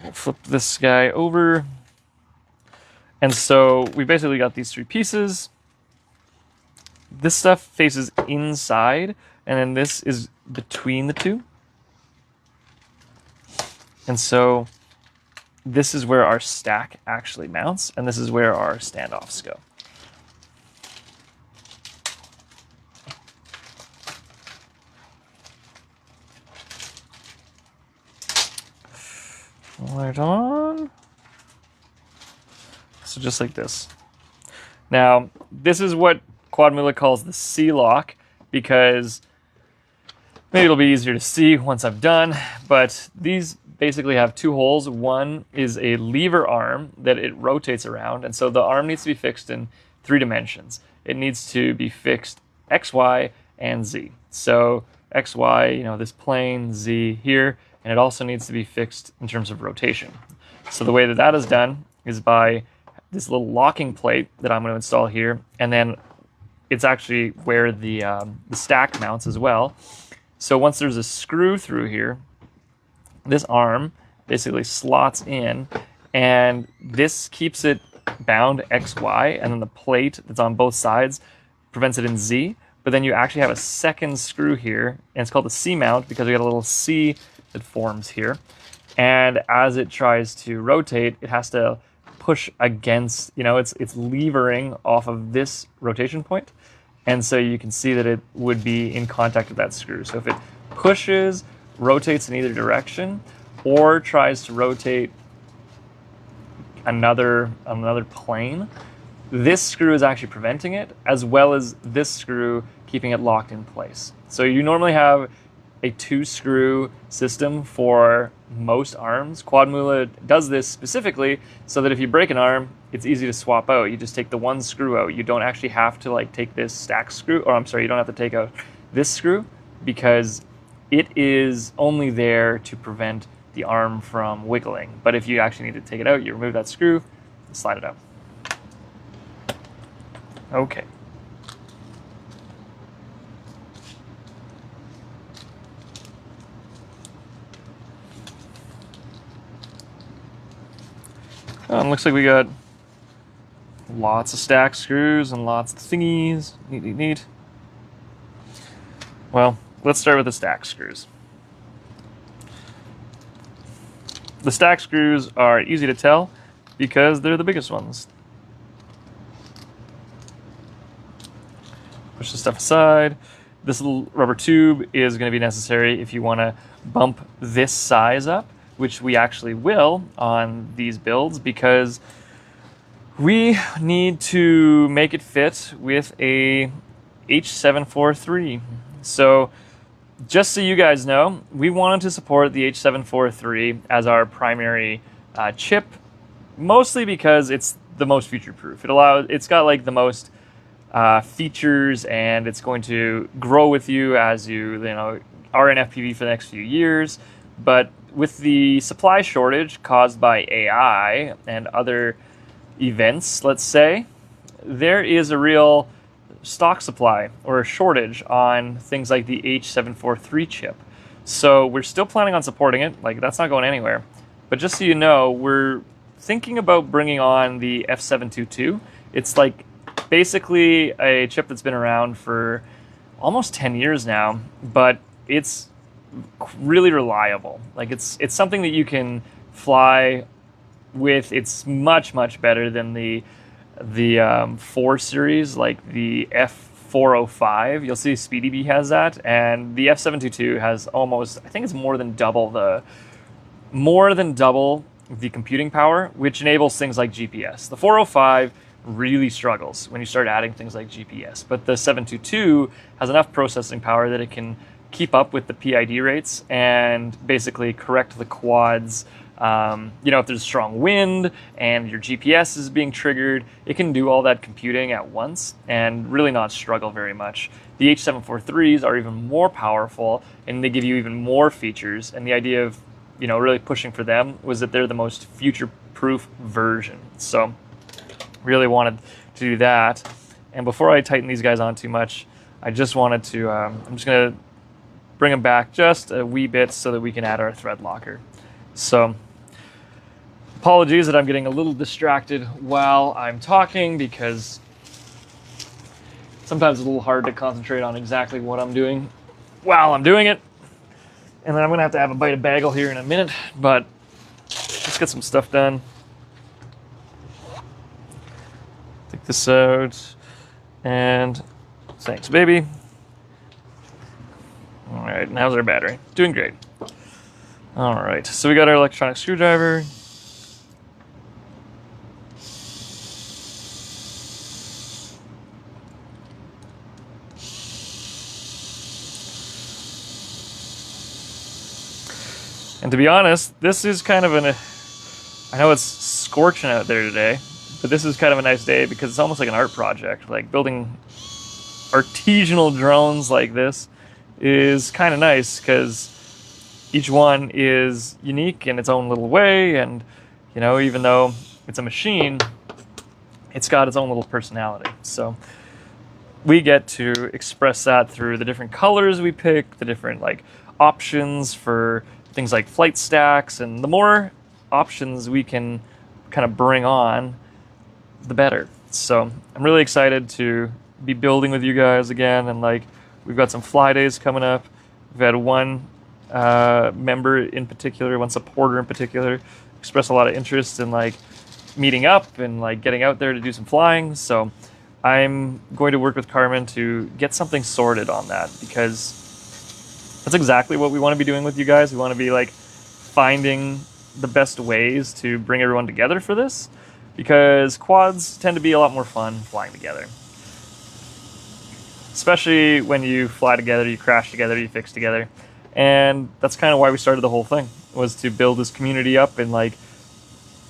We'll flip this guy over. And so we basically got these three pieces. This stuff faces inside, and then this is between the two. And so this is where our stack actually mounts, and this is where our standoffs go. Right on. So just like this. Now, this is what Quadmilla calls the C-lock, because maybe it'll be easier to see once I'm done, but these basically have two holes. One is a lever arm that it rotates around, and so the arm needs to be fixed in 3 dimensions. It needs to be fixed X, Y, and Z. So X, Y, you know, this plane, Z here, and it also needs to be fixed in terms of rotation. So the way that that is done is by this little locking plate that I'm going to install here, and then it's actually where the stack mounts as well. So once there's a screw through here, this arm basically slots in, and this keeps it bound X, Y, and then the plate that's on both sides prevents it in Z. But then you actually have a second screw here, and it's called a C-mount because we got a little C that forms here. And as it tries to rotate, it has to push against, you know, it's levering off of this rotation point. And so you can see that it would be in contact with that screw. So if it pushes, rotates in either direction, or tries to rotate another plane, this screw is actually preventing it, as well as this screw keeping it locked in place. So you normally have a 2-screw system for most arms. Quadmilla does this specifically so that if you break an arm, it's easy to swap out. You just take the one screw out. You don't actually have to like take this stack screw, or I'm sorry, you don't have to take out this screw, because it is only there to prevent the arm from wiggling. But if you actually need to take it out, you remove that screw, slide it out. Okay. Oh, and looks like we got lots of stack screws and lots of thingies. Neat, neat, neat. Well, let's start with the stack screws. The stack screws are easy to tell because they're the biggest ones. Push the stuff aside. This little rubber tube is going to be necessary if you want to bump this size up, which we actually will on these builds, because we need to make it fit with a H743. So just so you guys know, we wanted to support the H743 as our primary chip, mostly because it's the most future-proof. It's got like the most features, and it's going to grow with you as you are in FPV for the next few years. But with the supply shortage caused by AI and other events, let's say, there is a real stock supply or a shortage on things like the H743 chip. So we're still planning on supporting it. Like, that's not going anywhere. But just so you know, we're thinking about bringing on the F722. It's like basically a chip that's been around for almost 10 years now, but it's really reliable. Like, it's something that you can fly with. It's much, much better than the 4 series, like the F405. You'll see SpeedyBee has that, and the F722 has almost, I think it's more than double the computing power, which enables things like GPS. The 405 really struggles when you start adding things like GPS, but the 722 has enough processing power that it can keep up with the PID rates and basically correct the quads. If there's strong wind and your GPS is being triggered, it can do all that computing at once and really not struggle very much. The H743s are even more powerful, and they give you even more features. And the idea of, really pushing for them was that they're the most future-proof version. So really wanted to do that. And before I tighten these guys on too much, I just wanted to, I'm just going to bring them back just a wee bit so that we can add our thread locker. So apologies that I'm getting a little distracted while I'm talking, because sometimes it's a little hard to concentrate on exactly what I'm doing while I'm doing it. And then I'm going to have a bite of bagel here in a minute, but let's get some stuff done. Take this out, and thanks, baby. All right, and how's our battery? Doing great. All right, so we got our electronic screwdriver. And to be honest, this is kind of I know it's scorching out there today, but this is kind of a nice day because it's almost like an art project. Like, building artisanal drones like this is kind of nice because each one is unique in its own little way, and even though it's a machine, it's got its own little personality. So we get to express that through the different colors we pick, the different options for things like flight stacks, and the more options we can kind of bring on, the better. So I'm really excited to be building with you guys again, and we've got some fly days coming up. We've had one member in particular, one supporter in particular, express a lot of interest in meeting up and getting out there to do some flying. So I'm going to work with Carmen to get something sorted on that, because that's exactly what we want to be doing with you guys. We want to be finding the best ways to bring everyone together for this, because quads tend to be a lot more fun flying together. Especially when you fly together, you crash together, you fix together. And that's kind of why we started the whole thing, was to build this community up and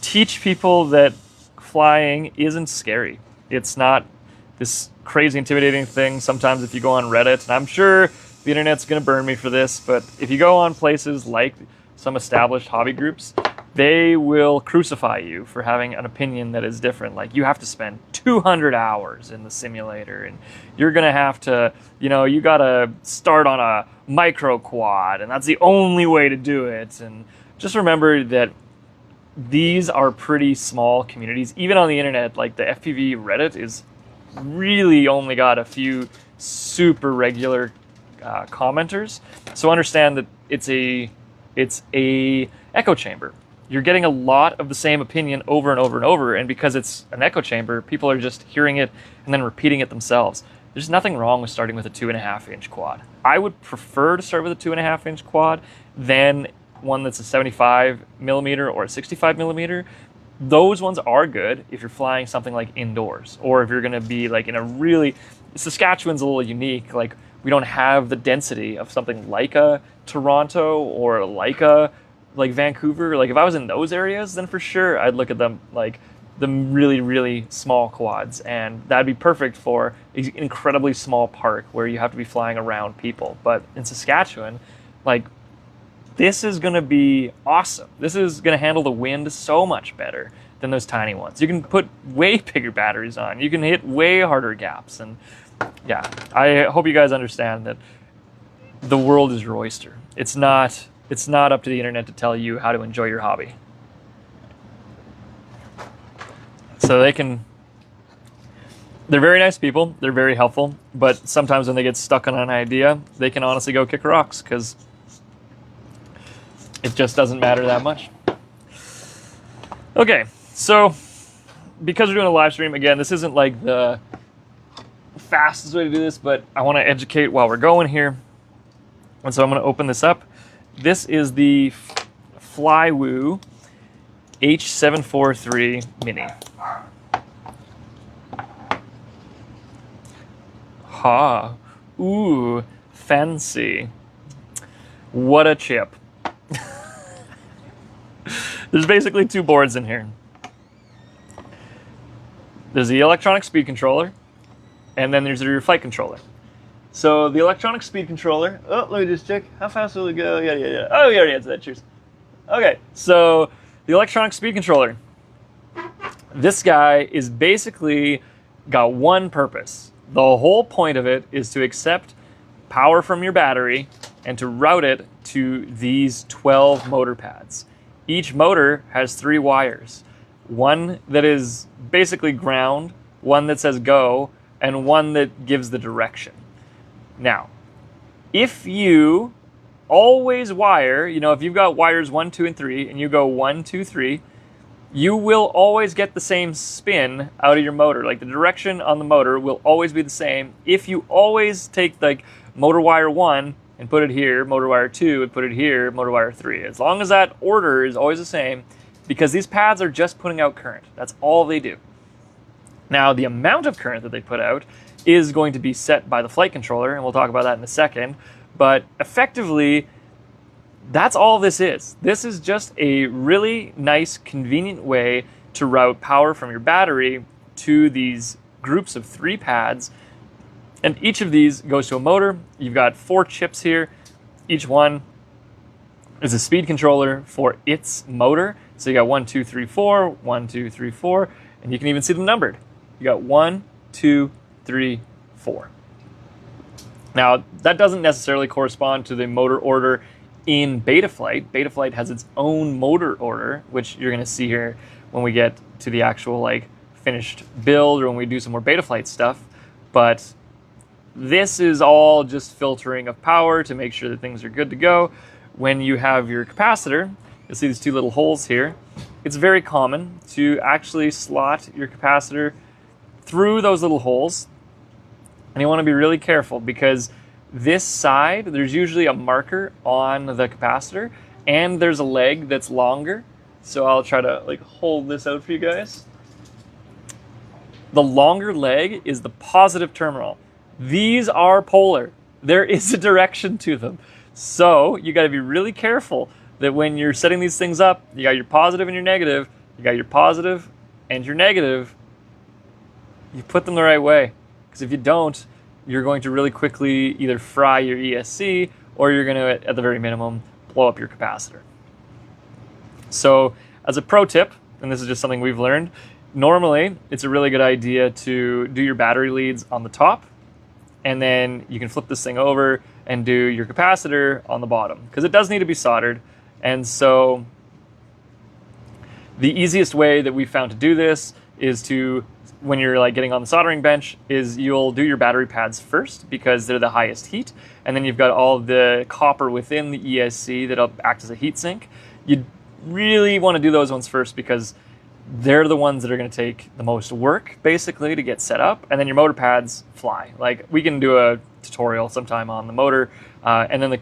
teach people that flying isn't scary. It's not this crazy intimidating thing. Sometimes if you go on Reddit, and I'm sure the internet's going to burn me for this, but if you go on places like some established hobby groups, they will crucify you for having an opinion that is different. Like, you have to spend 200 hours in the simulator, and you're going to have to, you got to start on a micro quad, and that's the only way to do it. And just remember that these are pretty small communities. Even on the internet, like the FPV Reddit is really only got a few super regular commenters. So understand that it's a echo chamber. You're getting a lot of the same opinion over and over and over, and because it's an echo chamber, people are just hearing it and then repeating it themselves. There's nothing wrong with starting with a 2.5-inch quad. I would prefer to start with a 2.5-inch quad than one that's a 75 millimeter or a 65 millimeter. Those ones are good if you're flying something like indoors, or if you're going to be like in a really, Saskatchewan's a little unique. Like, we don't have the density of something like a Toronto or like Vancouver. Like, if I was in those areas, then for sure I'd look at them like the really, really small quads, and that'd be perfect for an incredibly small park where you have to be flying around people. But in Saskatchewan, like, this is going to be awesome. This is going to handle the wind so much better than those tiny ones. You can put way bigger batteries on. You can hit way harder gaps. And yeah, I hope you guys understand that the world is your oyster. It's not up to the internet to tell you how to enjoy your hobby. So they're very nice people. They're very helpful. But sometimes when they get stuck on an idea, they can honestly go kick rocks, because it just doesn't matter that much. Okay, so because we're doing a live stream, again, this isn't like the fastest way to do this, but I want to educate while we're going here. And so I'm going to open this up. This is the Flywoo H743 Mini. Ha, ooh, fancy. What a chip. There's basically two boards in here. There's the electronic speed controller, and then there's your flight controller. So the electronic speed controller, let me just check. How fast will it go? Yeah. Oh, we already answered that, cheers. Okay, so the electronic speed controller. This guy is basically got one purpose. The whole point of it is to accept power from your battery and to route it to these 12 motor pads. Each motor has 3 wires. One that is basically ground, one that says go, and one that gives the direction. Now, if you always wire, if you've got wires 1, 2, and 3, and you go 1, 2, 3, you will always get the same spin out of your motor. Like, the direction on the motor will always be the same if you always take like motor wire 1 and put it here, motor wire 2 and put it here, motor wire 3. As long as that order is always the same, because these pads are just putting out current. That's all they do. Now, the amount of current that they put out is going to be set by the flight controller, and we'll talk about that in a second. But effectively, that's all this is. This is just a really nice, convenient way to route power from your battery to these groups of 3 pads. And each of these goes to a motor. You've got 4 chips here. Each one is a speed controller for its motor. So you got 1, 2, 3, 4, 1, 2, 3, 4, and you can even see them numbered. You got 1, 2, 3, 4. Now, that doesn't necessarily correspond to the motor order in Betaflight. Betaflight has its own motor order, which you're going to see here when we get to the actual like finished build, or when we do some more Betaflight stuff. But this is all just filtering of power to make sure that things are good to go. When you have your capacitor, you'll see these 2 little holes here. It's very common to actually slot your capacitor through those little holes. And you want to be really careful, because this side, there's usually a marker on the capacitor, and there's a leg that's longer. So I'll try to like hold this out for you guys. The longer leg is the positive terminal. These are polar. There is a direction to them. So you got to be really careful that when you're setting these things up, you got your positive and your negative, you got your positive and your negative, you put them the right way. Because if you don't, you're going to really quickly either fry your ESC, or you're going to, at the very minimum, blow up your capacitor. So as a pro tip, and this is just something we've learned, normally it's a really good idea to do your battery leads on the top, and then you can flip this thing over and do your capacitor on the bottom, because it does need to be soldered. And so the easiest way that we found to do this is to, when you're like getting on the soldering bench, is you'll do your battery pads first because they're the highest heat, and then you've got all the copper within the ESC that'll act as a heat sink. You really want to do those ones first because they're the ones that are going to take the most work basically to get set up, and then your motor pads fly. Like, we can do a tutorial sometime on the motor, and then the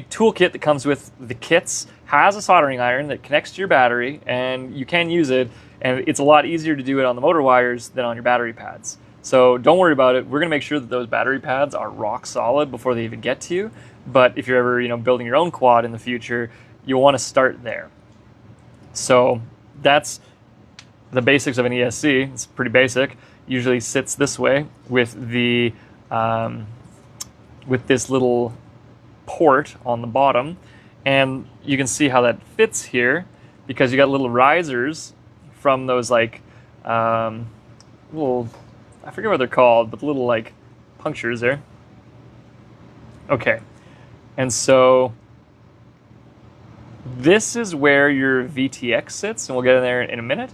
toolkit that comes with the kits has a soldering iron that connects to your battery, and you can use it, and it's a lot easier to do it on the motor wires than on your battery pads. So don't worry about it. We're going to make sure that those battery pads are rock solid before they even get to you. But if you're ever, building your own quad in the future, you'll want to start there. So that's the basics of an ESC. It's pretty basic. Usually sits this way with the with this little port on the bottom, and you can see how that fits here because you got little risers from those like little, I forget what they're called, but the little like punctures there. Okay, and so this is where your VTX sits, and we'll get in there in a minute,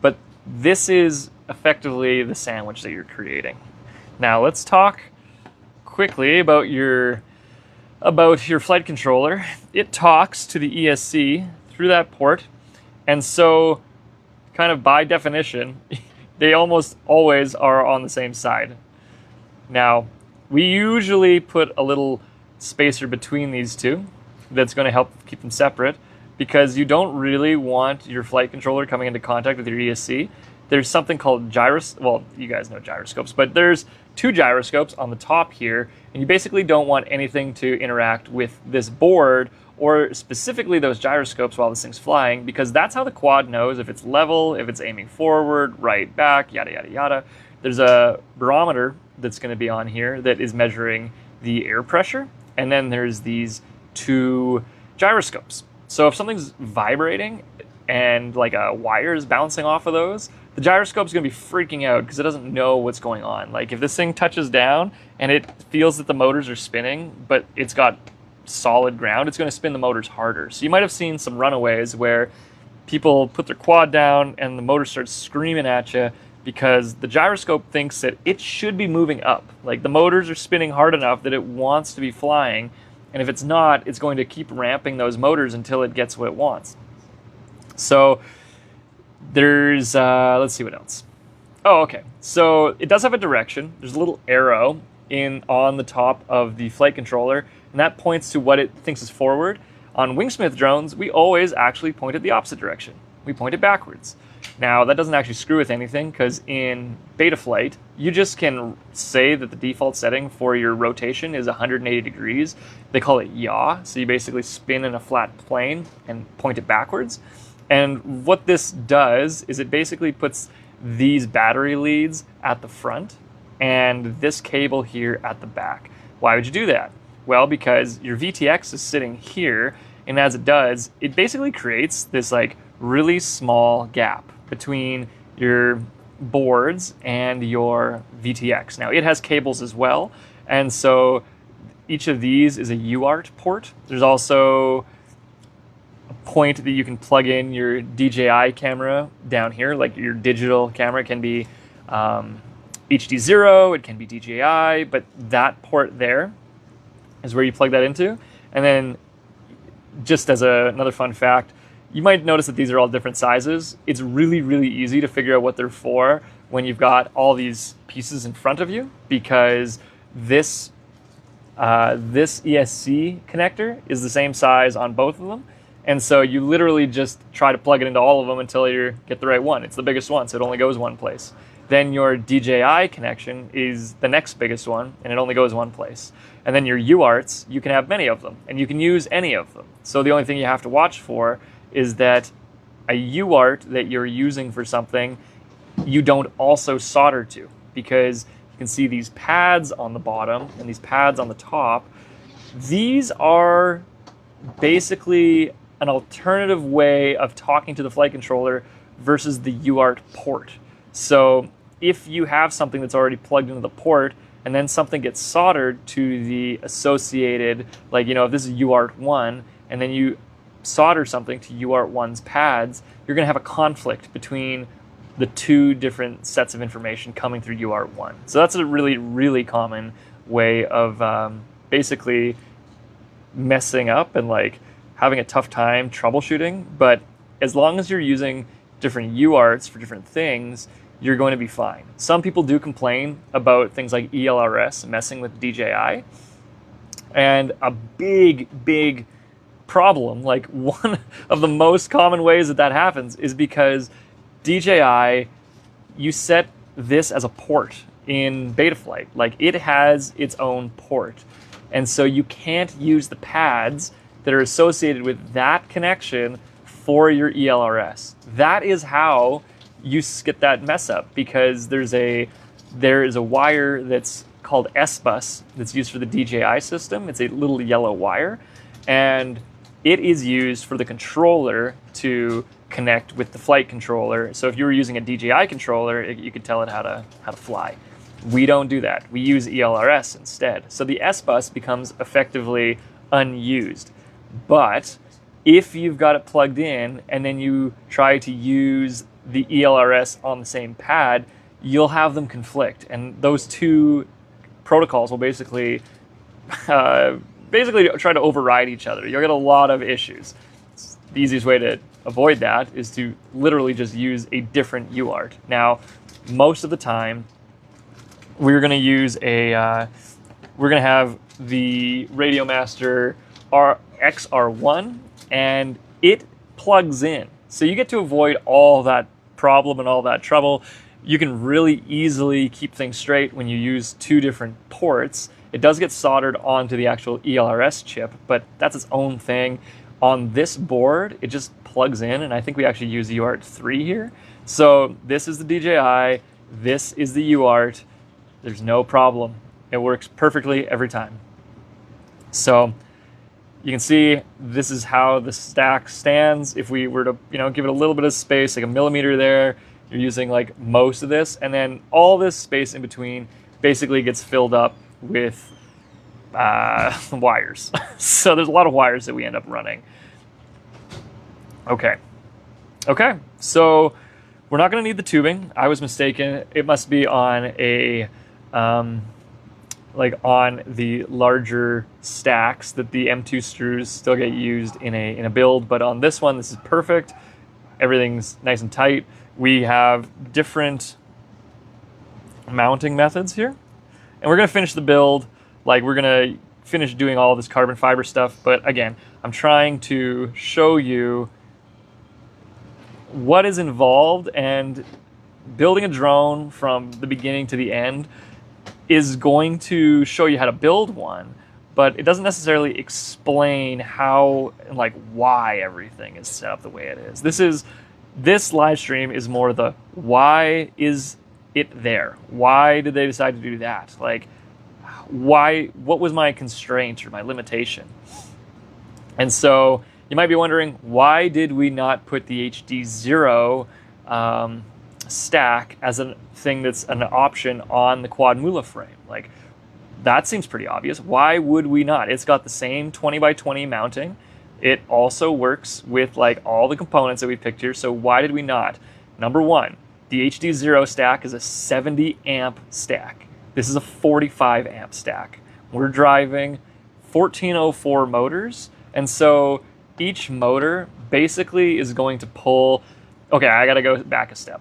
but this is effectively the sandwich that you're creating. Now let's talk quickly about your flight controller. It talks to the ESC through that port, and so kind of by definition, they almost always are on the same side. Now, we usually put a little spacer between these two that's going to help keep them separate, because you don't really want your flight controller coming into contact with your ESC. There's something called well, you guys know gyroscopes, but there's two gyroscopes on the top here, and you basically don't want anything to interact with this board, or specifically those gyroscopes while this thing's flying, because that's how the quad knows if it's level, if it's aiming forward, right, back, yada, yada, yada. There's a barometer that's going to be on here that is measuring the air pressure, and then there's these two gyroscopes. So if something's vibrating and like a wire is bouncing off of those, the gyroscope's going to be freaking out because it doesn't know what's going on. Like, if this thing touches down and it feels that the motors are spinning, but it's got solid ground, it's going to spin the motors harder. So you might have seen some runaways where people put their quad down and the motor starts screaming at you because the gyroscope thinks that it should be moving up. Like, the motors are spinning hard enough that it wants to be flying, and if it's not, it's going to keep ramping those motors until it gets what it wants. So there's, let's see what else. Oh, okay. So it does have a direction. There's a little arrow on the top of the flight controller, and that points to what it thinks is forward. On WingSmith drones, we always actually point it the opposite direction. We point it backwards. Now, that doesn't actually screw with anything, because in Betaflight, you just can say that the default setting for your rotation is 180 degrees. They call it yaw, so you basically spin in a flat plane and point it backwards. And what this does is it basically puts these battery leads at the front and this cable here at the back. Why would you do that? Well, because your VTX is sitting here, and as it does, it basically creates this like really small gap between your boards and your VTX. Now, it has cables as well, and so each of these is a UART port. There's also a point that you can plug in your DJI camera down here, like your digital camera can be HD0, it can be DJI, but that port there is where you plug that into. And then, just as another fun fact, you might notice that these are all different sizes. It's really, really easy to figure out what they're for when you've got all these pieces in front of you, because this ESC connector is the same size on both of them. And so you literally just try to plug it into all of them until you get the right one. It's the biggest one, so it only goes one place. Then your DJI connection is the next biggest one, and it only goes one place. And then your UARTs, you can have many of them, and you can use any of them. So the only thing you have to watch for is that a UART that you're using for something, you don't also solder to, because you can see these pads on the bottom and these pads on the top. These are basically an alternative way of talking to the flight controller versus the UART port. So if you have something that's already plugged into the port and then something gets soldered to the associated, like, you know, if this is UART 1 and then you solder something to UART 1's pads, you're going to have a conflict between the two different sets of information coming through UART 1. So that's a really, really common way of basically messing up and like having a tough time troubleshooting. But as long as you're using different UARTs for different things, you're going to be fine. Some people do complain about things like ELRS messing with DJI. And a big problem, like one of the most common ways that that happens is because DJI, you set this as a port in Betaflight. Like, it has its own port. And so you can't use the pads that are associated with that connection for your ELRS. That is how you get that mess up, because there is a wire that's called S-Bus that's used for the DJI system. It's a little yellow wire, and it is used for the controller to connect with the flight controller. So if you were using a DJI controller, you could tell it how to fly. We don't do that. We use ELRS instead. So the S-Bus becomes effectively unused. But if you've got it plugged in and then you try to use the ELRS on the same pad, you'll have them conflict. And those two protocols will basically try to override each other. You'll get a lot of issues. The easiest way to avoid that is to literally just use a different UART. Now, most of the time, we're going to use we're going to have the Radiomaster XR1, and it plugs in. So you get to avoid all that problem and all that trouble. You can really easily keep things straight when you use two different ports. It does get soldered onto the actual ELRS chip, but that's its own thing. On this board, it just plugs in, and I think we actually use UART 3 here. So this is the DJI, this is the UART. There's no problem. It works perfectly every time. So you can see this is how the stack stands. If we were to, give it a little bit of space, like a millimeter there, you're using like most of this, and then all this space in between basically gets filled up with wires. So there's a lot of wires that we end up running. Okay, so we're not going to need the tubing. I was mistaken. It must be on a on the larger stacks that the M2 screws still get used in a build, but on this one, this is perfect. Everything's nice and tight. We have different mounting methods here, and we're going to finish the build. Like, we're going to finish doing all this carbon fiber stuff, but again, I'm trying to show you what is involved, and building a drone from the beginning to the end is going to show you how to build one, but it doesn't necessarily explain how and like why everything is set up the way it is. This live stream is more the why is it there? Why did they decide to do that? Like, what was my constraint or my limitation? And so you might be wondering, why did we not put the HD0 stack as a thing that's an option on the quad Mula frame? Like, that seems pretty obvious. Why would we not? It's got the same 20x20 mounting. It also works with like all the components that we picked here. So why did we not? Number one, the HD0 stack is a 70 amp stack. This is a 45 amp stack. We're driving 1404 motors, and so each motor basically is going to pull. Okay, I gotta go back a step.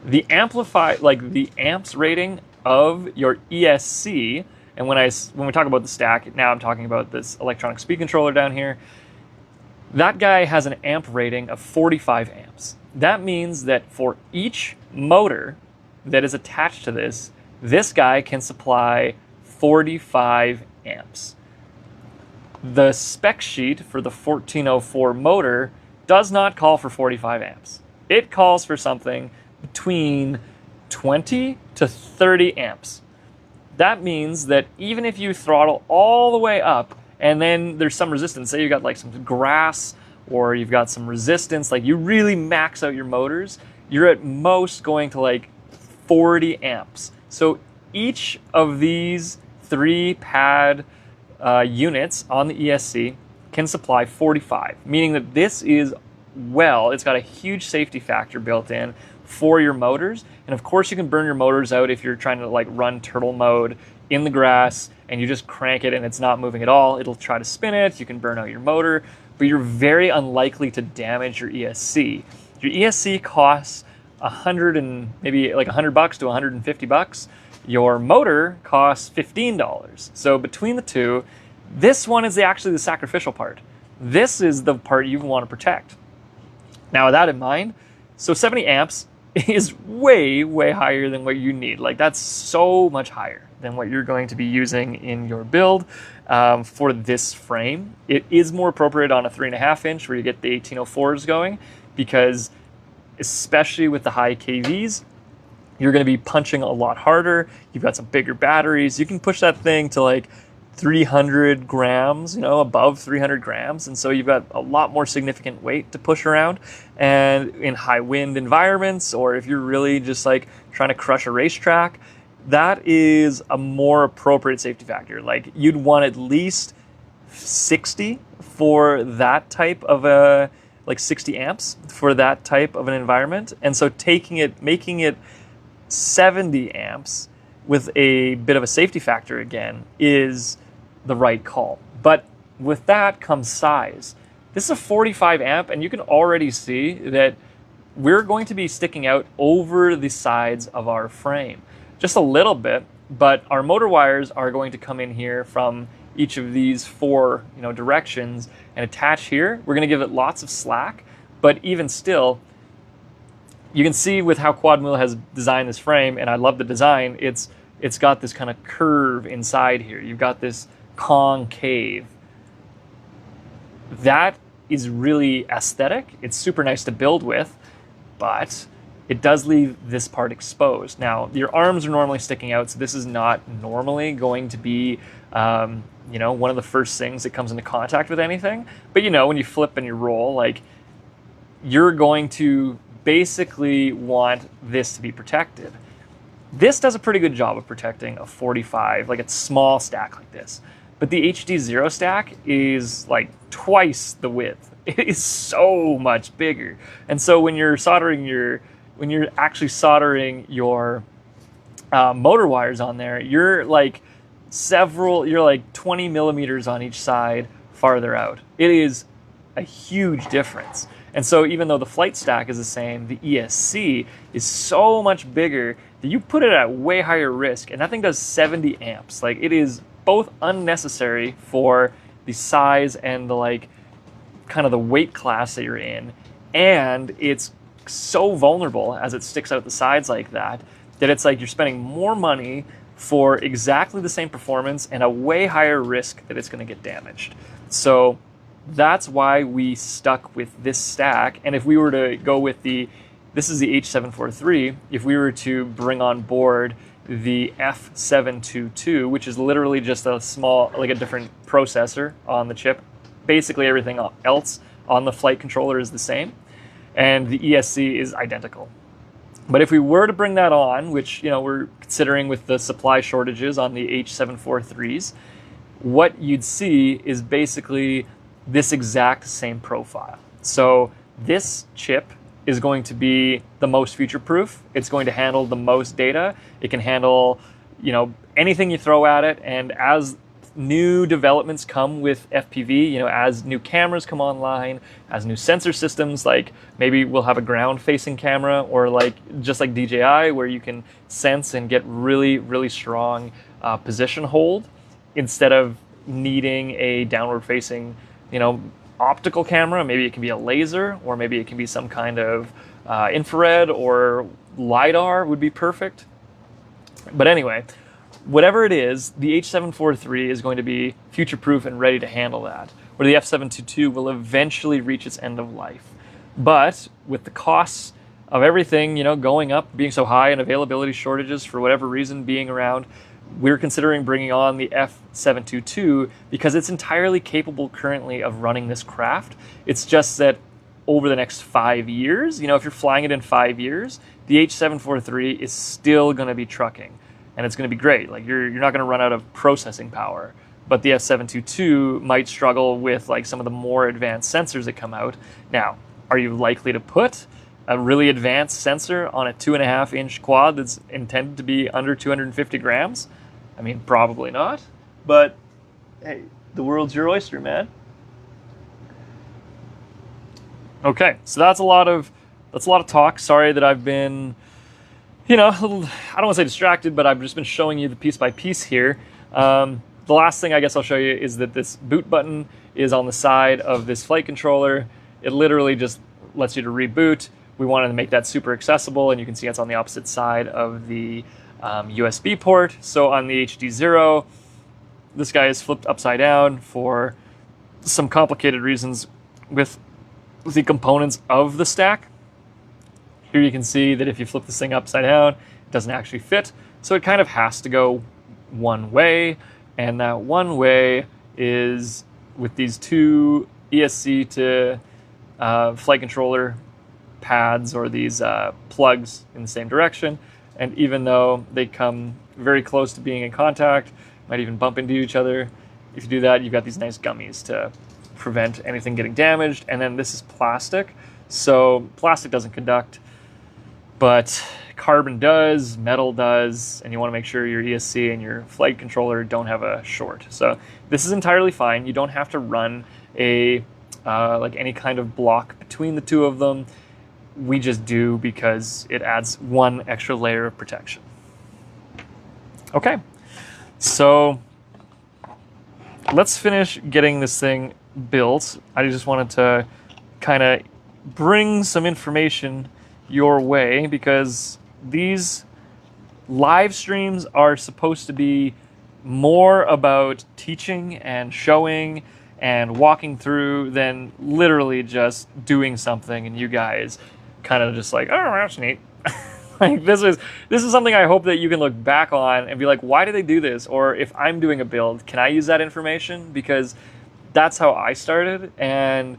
The the amps rating of your ESC, and when we talk about the stack, now I'm talking about this electronic speed controller down here. That guy has an amp rating of 45 amps. That means that for each motor that is attached to this guy can supply 45 amps. The spec sheet for the 1404 motor does not call for 45 amps. It calls for something between 20 to 30 amps. That means that even if you throttle all the way up And then there's some resistance. Say you got like some grass or you've got some resistance, like you really max out your motors, you're at most going to like 40 amps. So each of these 3 pad units on the ESC can supply 45, meaning that this is it's got a huge safety factor built in for your motors. And of course you can burn your motors out if you're trying to like run turtle mode in the grass and you just crank it and it's not moving at all. It'll try to spin it, you can burn out your motor, but you're very unlikely to damage your ESC. Your ESC costs maybe like $100 to $150. Your motor costs $15. So between the two, this one is actually the sacrificial part. This is the part you want to protect. Now with that in mind, so 70 amps is way, way higher than what you need. Like that's so much higher than what you're going to be using in your build for this frame. It is more appropriate on a 3.5 inch where you get the 1804s going, because especially with the high KVs, you're going to be punching a lot harder. You've got some bigger batteries. You can push that thing to like 300 grams, above 300 grams. And so you've got a lot more significant weight to push around. And in high wind environments, or if you're really just like trying to crush a racetrack, that is a more appropriate safety factor. Like you'd want at least 60 for that type of a, like 60 amps for that type of an environment. And so making it 70 amps with a bit of a safety factor again is the right call. But with that comes size. This is a 45 amp, and you can already see that we're going to be sticking out over the sides of our frame just a little bit, but our motor wires are going to come in here from each of these 4 directions and attach here. We're going to give it lots of slack, but even still, you can see with how Quadmill has designed this frame, and I love the design, it's got this kind of curve inside here. You've got this concave. That is really aesthetic. It's super nice to build with, but it does leave this part exposed. Now, your arms are normally sticking out, so this is not normally going to be one of the first things that comes into contact with anything. But when you flip and you roll, like, you're going to basically want this to be protected. This does a pretty good job of protecting a 45, like a small stack like this. But the HD0 stack is like twice the width. It is so much bigger. And so when you're actually soldering your motor wires on there, you're like 20 millimeters on each side farther out. It is a huge difference. And so even though the flight stack is the same, the ESC is so much bigger that you put it at way higher risk, and that thing does 70 amps. Like, it is both unnecessary for the size and the kind of the weight class that you're in, and it's so vulnerable as it sticks out the sides like that it's like you're spending more money for exactly the same performance and a way higher risk that it's going to get damaged. So that's why we stuck with this stack. And if we were to go with this is the H743, if we were to bring on board the F722, which is literally just a small, like a different processor on the chip, basically everything else on the flight controller is the same, and the ESC is identical. But if we were to bring that on, which we're considering with the supply shortages on the H743s, what you'd see is basically this exact same profile. So this chip is going to be the most future-proof. It's going to handle the most data. It can handle, anything you throw at it. And as new developments come with FPV, as new cameras come online, as new sensor systems, like maybe we'll have a ground-facing camera, or just like DJI, where you can sense and get really, really strong position hold instead of needing a downward-facing, optical camera. Maybe it can be a laser, or maybe it can be some kind of infrared or LiDAR would be perfect. But anyway, whatever it is, the H743 is going to be future-proof and ready to handle that, where the F722 will eventually reach its end of life. But with the costs of everything, going up, being so high, and availability shortages for whatever reason being around, we're considering bringing on the F722 because it's entirely capable currently of running this craft. It's just that over the next 5 years, if you're flying it in 5 years, the H743 is still going to be trucking, and it's going to be great. Like you're not going to run out of processing power. But the F722 might struggle with like some of the more advanced sensors that come out. Now, are you likely to put a really advanced sensor on a 2.5-inch quad that's intended to be under 250 grams? I mean, probably not. But hey, the world's your oyster, man. Okay, so that's a lot of talk. Sorry that I've been, I don't want to say distracted, but I've just been showing you the piece by piece here. The last thing I guess I'll show you is that this boot button is on the side of this flight controller. It literally just lets you to reboot. We wanted to make that super accessible, and you can see it's on the opposite side of the USB port. So on the HD0, this guy is flipped upside down for some complicated reasons with the components of the stack. Here you can see that if you flip this thing upside down, it doesn't actually fit. So it kind of has to go one way. And that one way is with these two ESC to flight controller pads, or these plugs in the same direction. And even though they come very close to being in contact, might even bump into each other, if you do that, you've got these nice gummies to prevent anything getting damaged. And then this is plastic. So plastic doesn't conduct, but carbon does, metal does, and you want to make sure your ESC and your flight controller don't have a short. So this is entirely fine. You don't have to run a like any kind of block between the two of them. We just do because it adds one extra layer of protection. Okay, so let's finish getting this thing built. I just wanted to kind of bring some information your way because these live streams are supposed to be more about teaching and showing and walking through than literally just doing something and you guys kind of just like, oh, that's neat. Like this is something I hope that you can look back on and be like, why did they do this? Or if I'm doing a build, can I use that information? Because that's how I started, and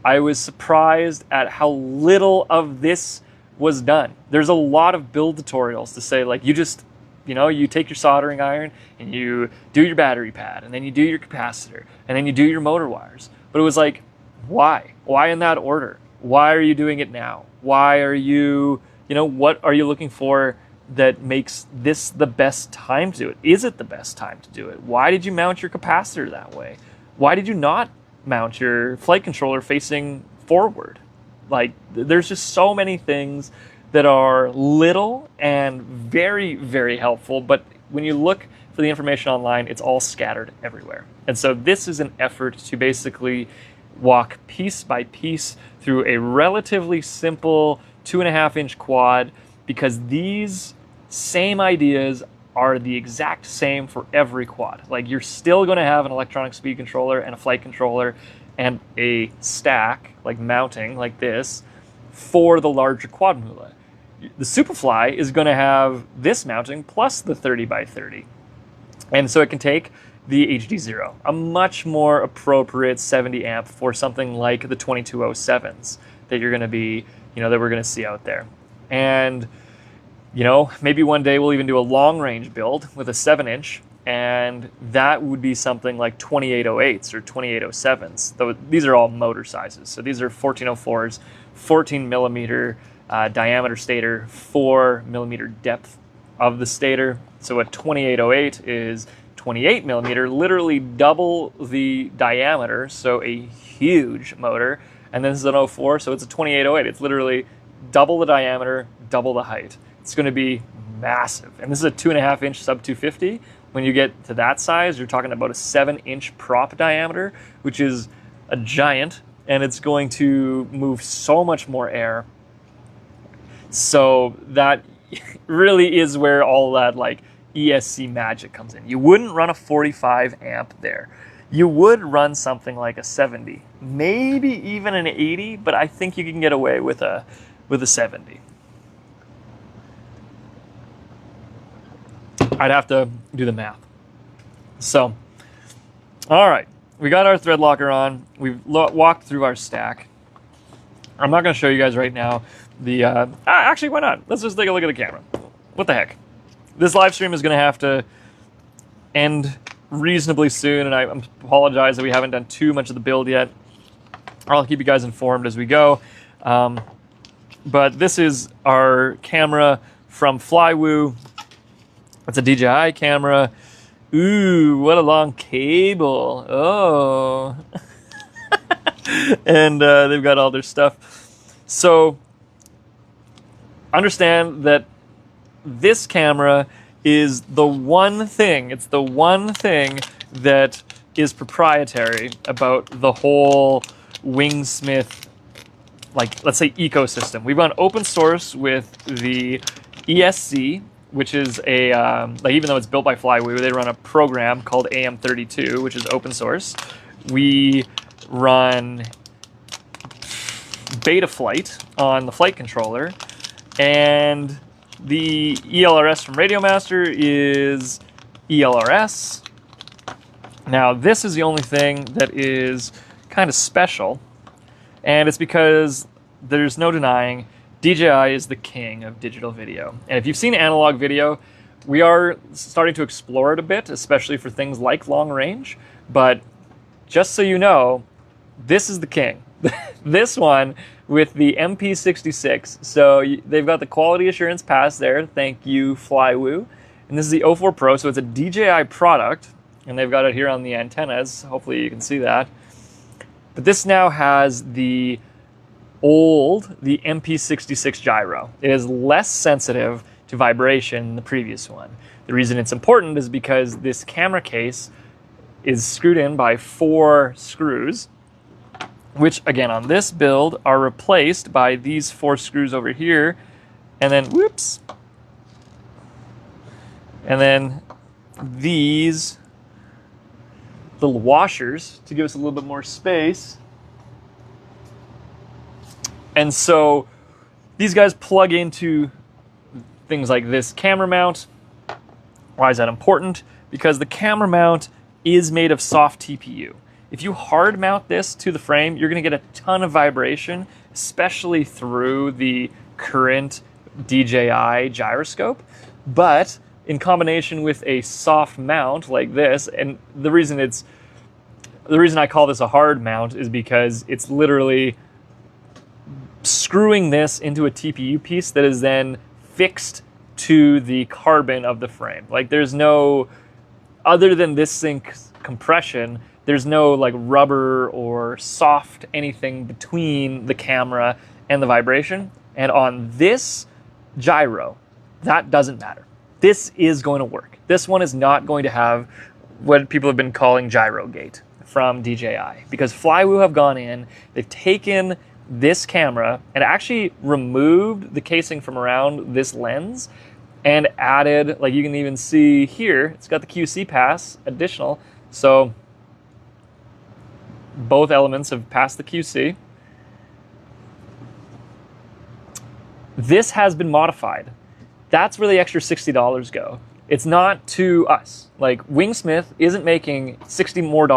I was surprised at how little of this was done. There's a lot of build tutorials to say like, you just, you take your soldering iron and you do your battery pad, and then you do your capacitor, and then you do your motor wires. But it was like, why? Why in that order? Why are you doing it now? Why are you, what are you looking for that makes this the best time to do it? Is it the best time to do it? Why did you mount your capacitor that way? Why did you not mount your flight controller facing forward? Like, there's just so many things that are little and very, very helpful, but when you look for the information online, it's all scattered everywhere. And so this is an effort to basically walk piece by piece through a relatively simple 2.5-inch quad, because these same ideas are the exact same for every quad. Like, you're still going to have an electronic speed controller and a flight controller and a stack, like mounting like this, for the larger quad mula. The Superfly is going to have this mounting plus the 30x30. And so it can take the HD0, a much more appropriate 70 amp for something like the 2207s that you're going to be, that we're going to see out there. And, maybe one day we'll even do a long range build with a 7-inch, and that would be something like 2808s or 2807s. Though these are all motor sizes. So these are 1404s, 14 millimeter diameter stator, 4 millimeter depth of the stator. So a 2808 is 28 millimeter, literally double the diameter, so a huge motor. And then this is an 04, so it's a 2808. It's literally double the diameter, double the height. It's going to be massive. And this is a 2.5-inch sub 250. When you get to that size, you're talking about a 7-inch prop diameter, which is a giant, and it's going to move so much more air. So that really is where all that like ESC magic comes in. You wouldn't run a 45 amp there. You would run something like a 70, maybe even an 80, but I think you can get away with a 70. I'd have to do the math. So, all right, we got our thread locker on. We've walked through our stack. I'm not going to show you guys right now the, actually, why not? Let's just take a look at the camera. What the heck? This live stream is going to have to end reasonably soon, and I apologize that we haven't done too much of the build yet. I'll keep you guys informed as we go. But this is our camera from Flywoo. It's a DJI camera. Ooh, what a long cable. Oh. And they've got all their stuff. So understand that this camera is the one thing, it's the one thing that is proprietary about the whole WingSmith, like, let's say, ecosystem. We've gone open source with the ESC, which is a, like, even though it's built by Flywoo, they run a program called AM32, which is open source. We run Betaflight on the flight controller, and the ELRS from Radiomaster is ELRS. Now, this is the only thing that is kind of special, and it's because there's no denying DJI is the king of digital video. And if you've seen analog video, we are starting to explore it a bit, especially for things like long range. But just so you know, this is the king. This one with the MP66. So they've got the quality assurance pass there. Thank you, Flywoo. And this is the O4 Pro, so it's a DJI product, and they've got it here on the antennas. Hopefully you can see that. But this now has the MP66 gyro. It is less sensitive to vibration than the previous one. The reason it's important is because this camera case is screwed in by 4 screws, which again on this build are replaced by these 4 screws over here, and then whoops, and then these little washers to give us a little bit more space. And so these guys plug into things like this camera mount. Why is that important? Because the camera mount is made of soft TPU. If you hard mount this to the frame, you're going to get a ton of vibration, especially through the current DJI gyroscope. But in combination with a soft mount like this, and the reason I call this a hard mount is because it's literally screwing this into a TPU piece that is then fixed to the carbon of the frame. Like, there's no, other than this sync compression, there's no like rubber or soft anything between the camera and the vibration. And on this gyro, that doesn't matter. This is going to work. This one is not going to have what people have been calling gyro gate from DJI, because Flywoo have gone in, they've taken this camera and actually removed the casing from around this lens and added, like you can even see here, it's got the QC pass additional. So both elements have passed the QC. This has been modified. That's where the extra $60 go. It's not to us. Like, WingSmith isn't making $60 more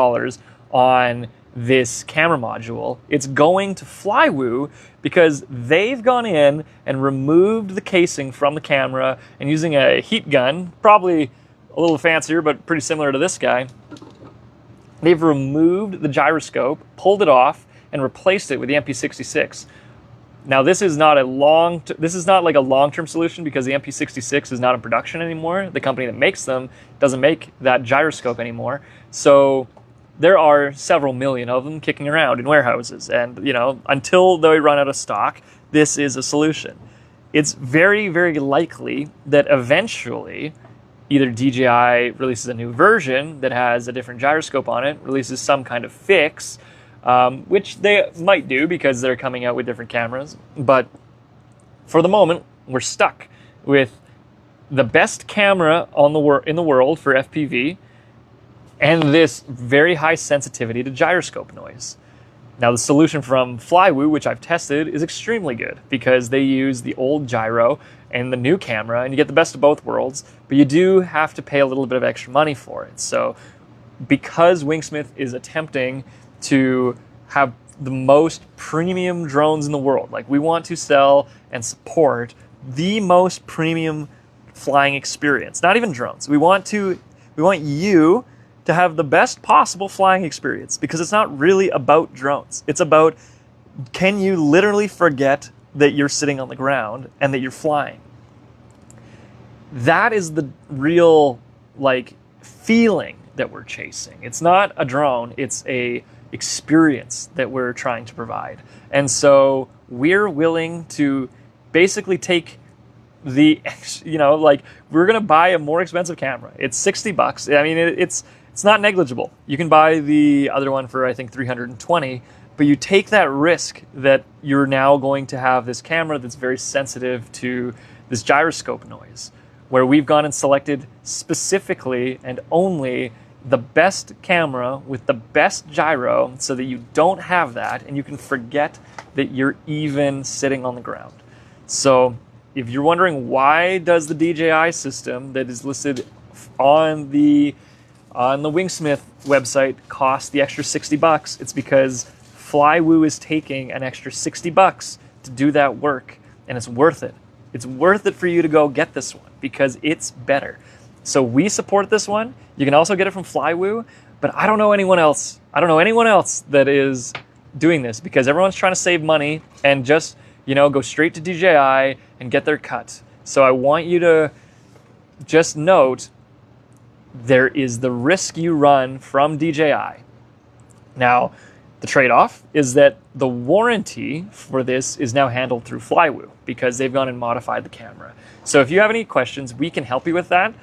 on this camera module. It's going to Flywoo because they've gone in and removed the casing from the camera and using a heat gun, probably a little fancier, but pretty similar to this guy. They've removed the gyroscope, pulled it off, and replaced it with the MP66. Now, this is not like a long-term solution because the MP66 is not in production anymore. The company that makes them doesn't make that gyroscope anymore. So there are several million of them kicking around in warehouses. And, you know, until they run out of stock, this is a solution. It's very, very likely that eventually either DJI releases a new version that has a different gyroscope on it, releases some kind of fix, which they might do because they're coming out with different cameras. But for the moment, we're stuck with the best camera in the world for FPV and this very high sensitivity to gyroscope noise. Now, the solution from Flywoo, which I've tested, is extremely good because they use the old gyro and the new camera, and you get the best of both worlds, but you do have to pay a little bit of extra money for it. So because WingSmith is attempting to have the most premium drones in the world, like we want to sell and support the most premium flying experience, not even drones. We want you to have the best possible flying experience, because it's not really about drones. It's about, can you literally forget that you're sitting on the ground and that you're flying? That is the real like feeling that we're chasing. It's not a drone, it's a experience that we're trying to provide. And so we're willing to basically take the, like, we're going to buy a more expensive camera. It's $60. I mean, it's not negligible. You can buy the other one for, I think, $320, but you take that risk that you're now going to have this camera that's very sensitive to this gyroscope noise, where we've gone and selected specifically and only the best camera with the best gyro, so that you don't have that and you can forget that you're even sitting on the ground. So if you're wondering, why does the DJI system that is listed on the WingSmith website cost the extra $60, it's because Flywoo is taking an extra $60 to do that work, and it's worth it. It's worth it for you to go get this one because it's better. So we support this one. You can also get it from Flywoo, but I don't know anyone else. I don't know anyone else that is doing this, because everyone's trying to save money and just, go straight to DJI and get their cut. So I want you to just note, there is the risk you run from DJI. Now, the trade-off is that the warranty for this is now handled through Flywoo, because they've gone and modified the camera. So if you have any questions, we can help you with that.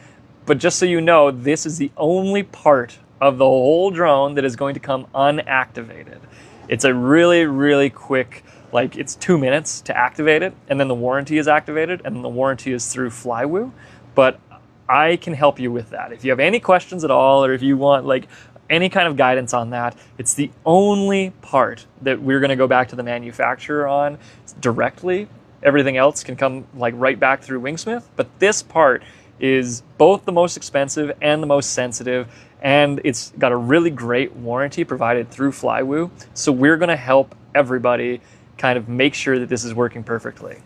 But just so you know, this is the only part of the whole drone that is going to come unactivated. It's a really, really quick, it's 2 minutes to activate it, and then the warranty is activated, and the warranty is through Flywoo. But I can help you with that. If you have any questions at all, or if you want any kind of guidance on that, it's the only part that we're going to go back to the manufacturer on directly. Everything else can come right back through WingSmith, but this part is both the most expensive and the most sensitive, and it's got a really great warranty provided through Flywoo. So we're going to help everybody kind of make sure that this is working perfectly.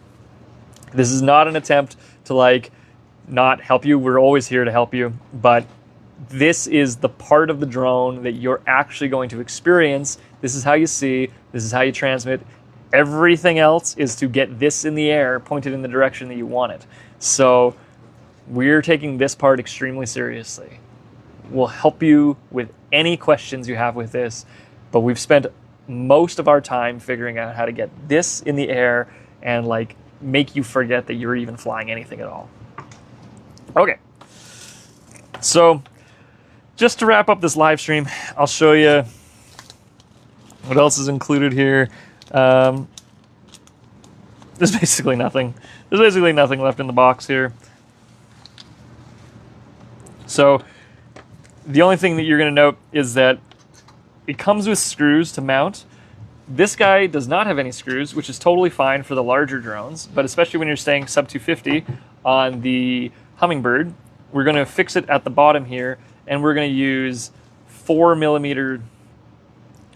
This is not an attempt to not help you. We're always here to help you, but this is the part of the drone that you're actually going to experience. This is how you see, this is how you transmit. Everything else is to get this in the air, pointed in the direction that you want it. So we're taking this part extremely seriously. We'll help you with any questions you have with this, but we've spent most of our time figuring out how to get this in the air and make you forget that you're even flying anything at all. Okay, so just to wrap up this live stream, I'll show you what else is included here. There's basically nothing. There's basically nothing left in the box here. So the only thing that you're going to note is that it comes with screws to mount. This guy does not have any screws, which is totally fine for the larger drones, but especially when you're staying sub 250 on the Hummingbird, we're going to fix it at the bottom here, and we're going to use 4mm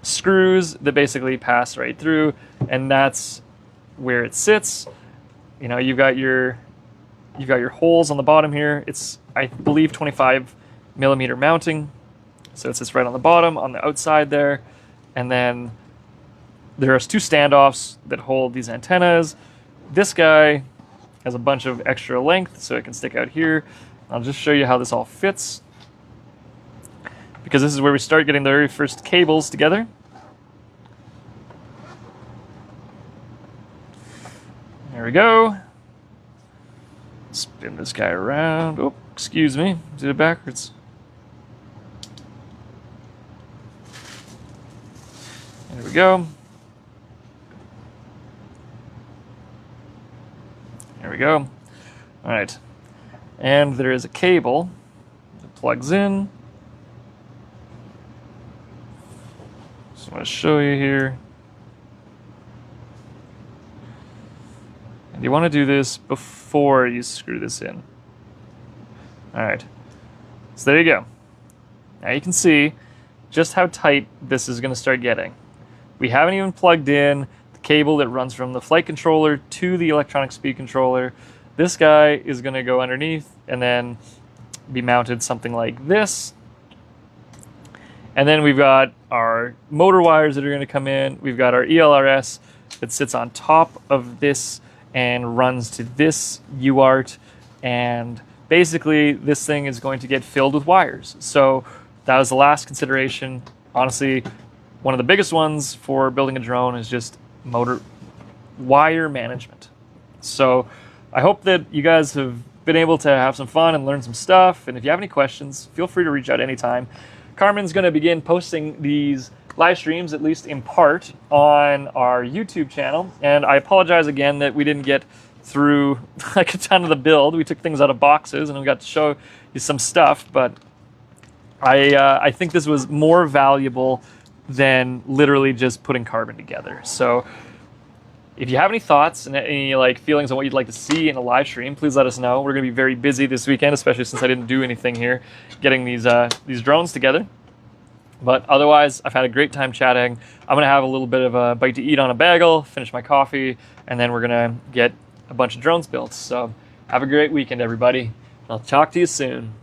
screws that basically pass right through, and that's where it sits. You've got your holes on the bottom here. It's, I believe, 25mm mounting, so it sits right on the bottom on the outside there. And then there's 2 standoffs that hold these antennas. This guy has a bunch of extra length, so it can stick out here. I'll just show you how this all fits, because this is where we start getting the very first cables together. There we go. Spin this guy around. Oh, excuse me, did it backwards. There we go. There we go. All right. And there is a cable that plugs in. So I'm going to show you here. And you want to do this before you screw this in. All right. So there you go. Now you can see just how tight this is going to start getting. We haven't even plugged in the cable that runs from the flight controller to the electronic speed controller. This guy is going to go underneath and then be mounted something like this. And then we've got our motor wires that are going to come in. We've got our ELRS that sits on top of this and runs to this UART. And basically, this thing is going to get filled with wires. So that was the last consideration. Honestly, one of the biggest ones for building a drone is just motor wire management. So I hope that you guys have been able to have some fun and learn some stuff. And if you have any questions, feel free to reach out anytime. Carmen's going to begin posting these live streams, at least in part, on our YouTube channel. And I apologize again that we didn't get through like a ton of the build. We took things out of boxes and we got to show you some stuff, but I think this was more valuable than literally just putting carbon together. So if you have any thoughts and any like feelings on what you'd like to see in a live stream, please let us know. We're going to be very busy this weekend, especially since I didn't do anything here getting these drones together. But otherwise, I've had a great time chatting. I'm going to have a little bit of a bite to eat on a bagel, finish my coffee, and then we're going to get a bunch of drones built. So have a great weekend, everybody. I'll talk to you soon.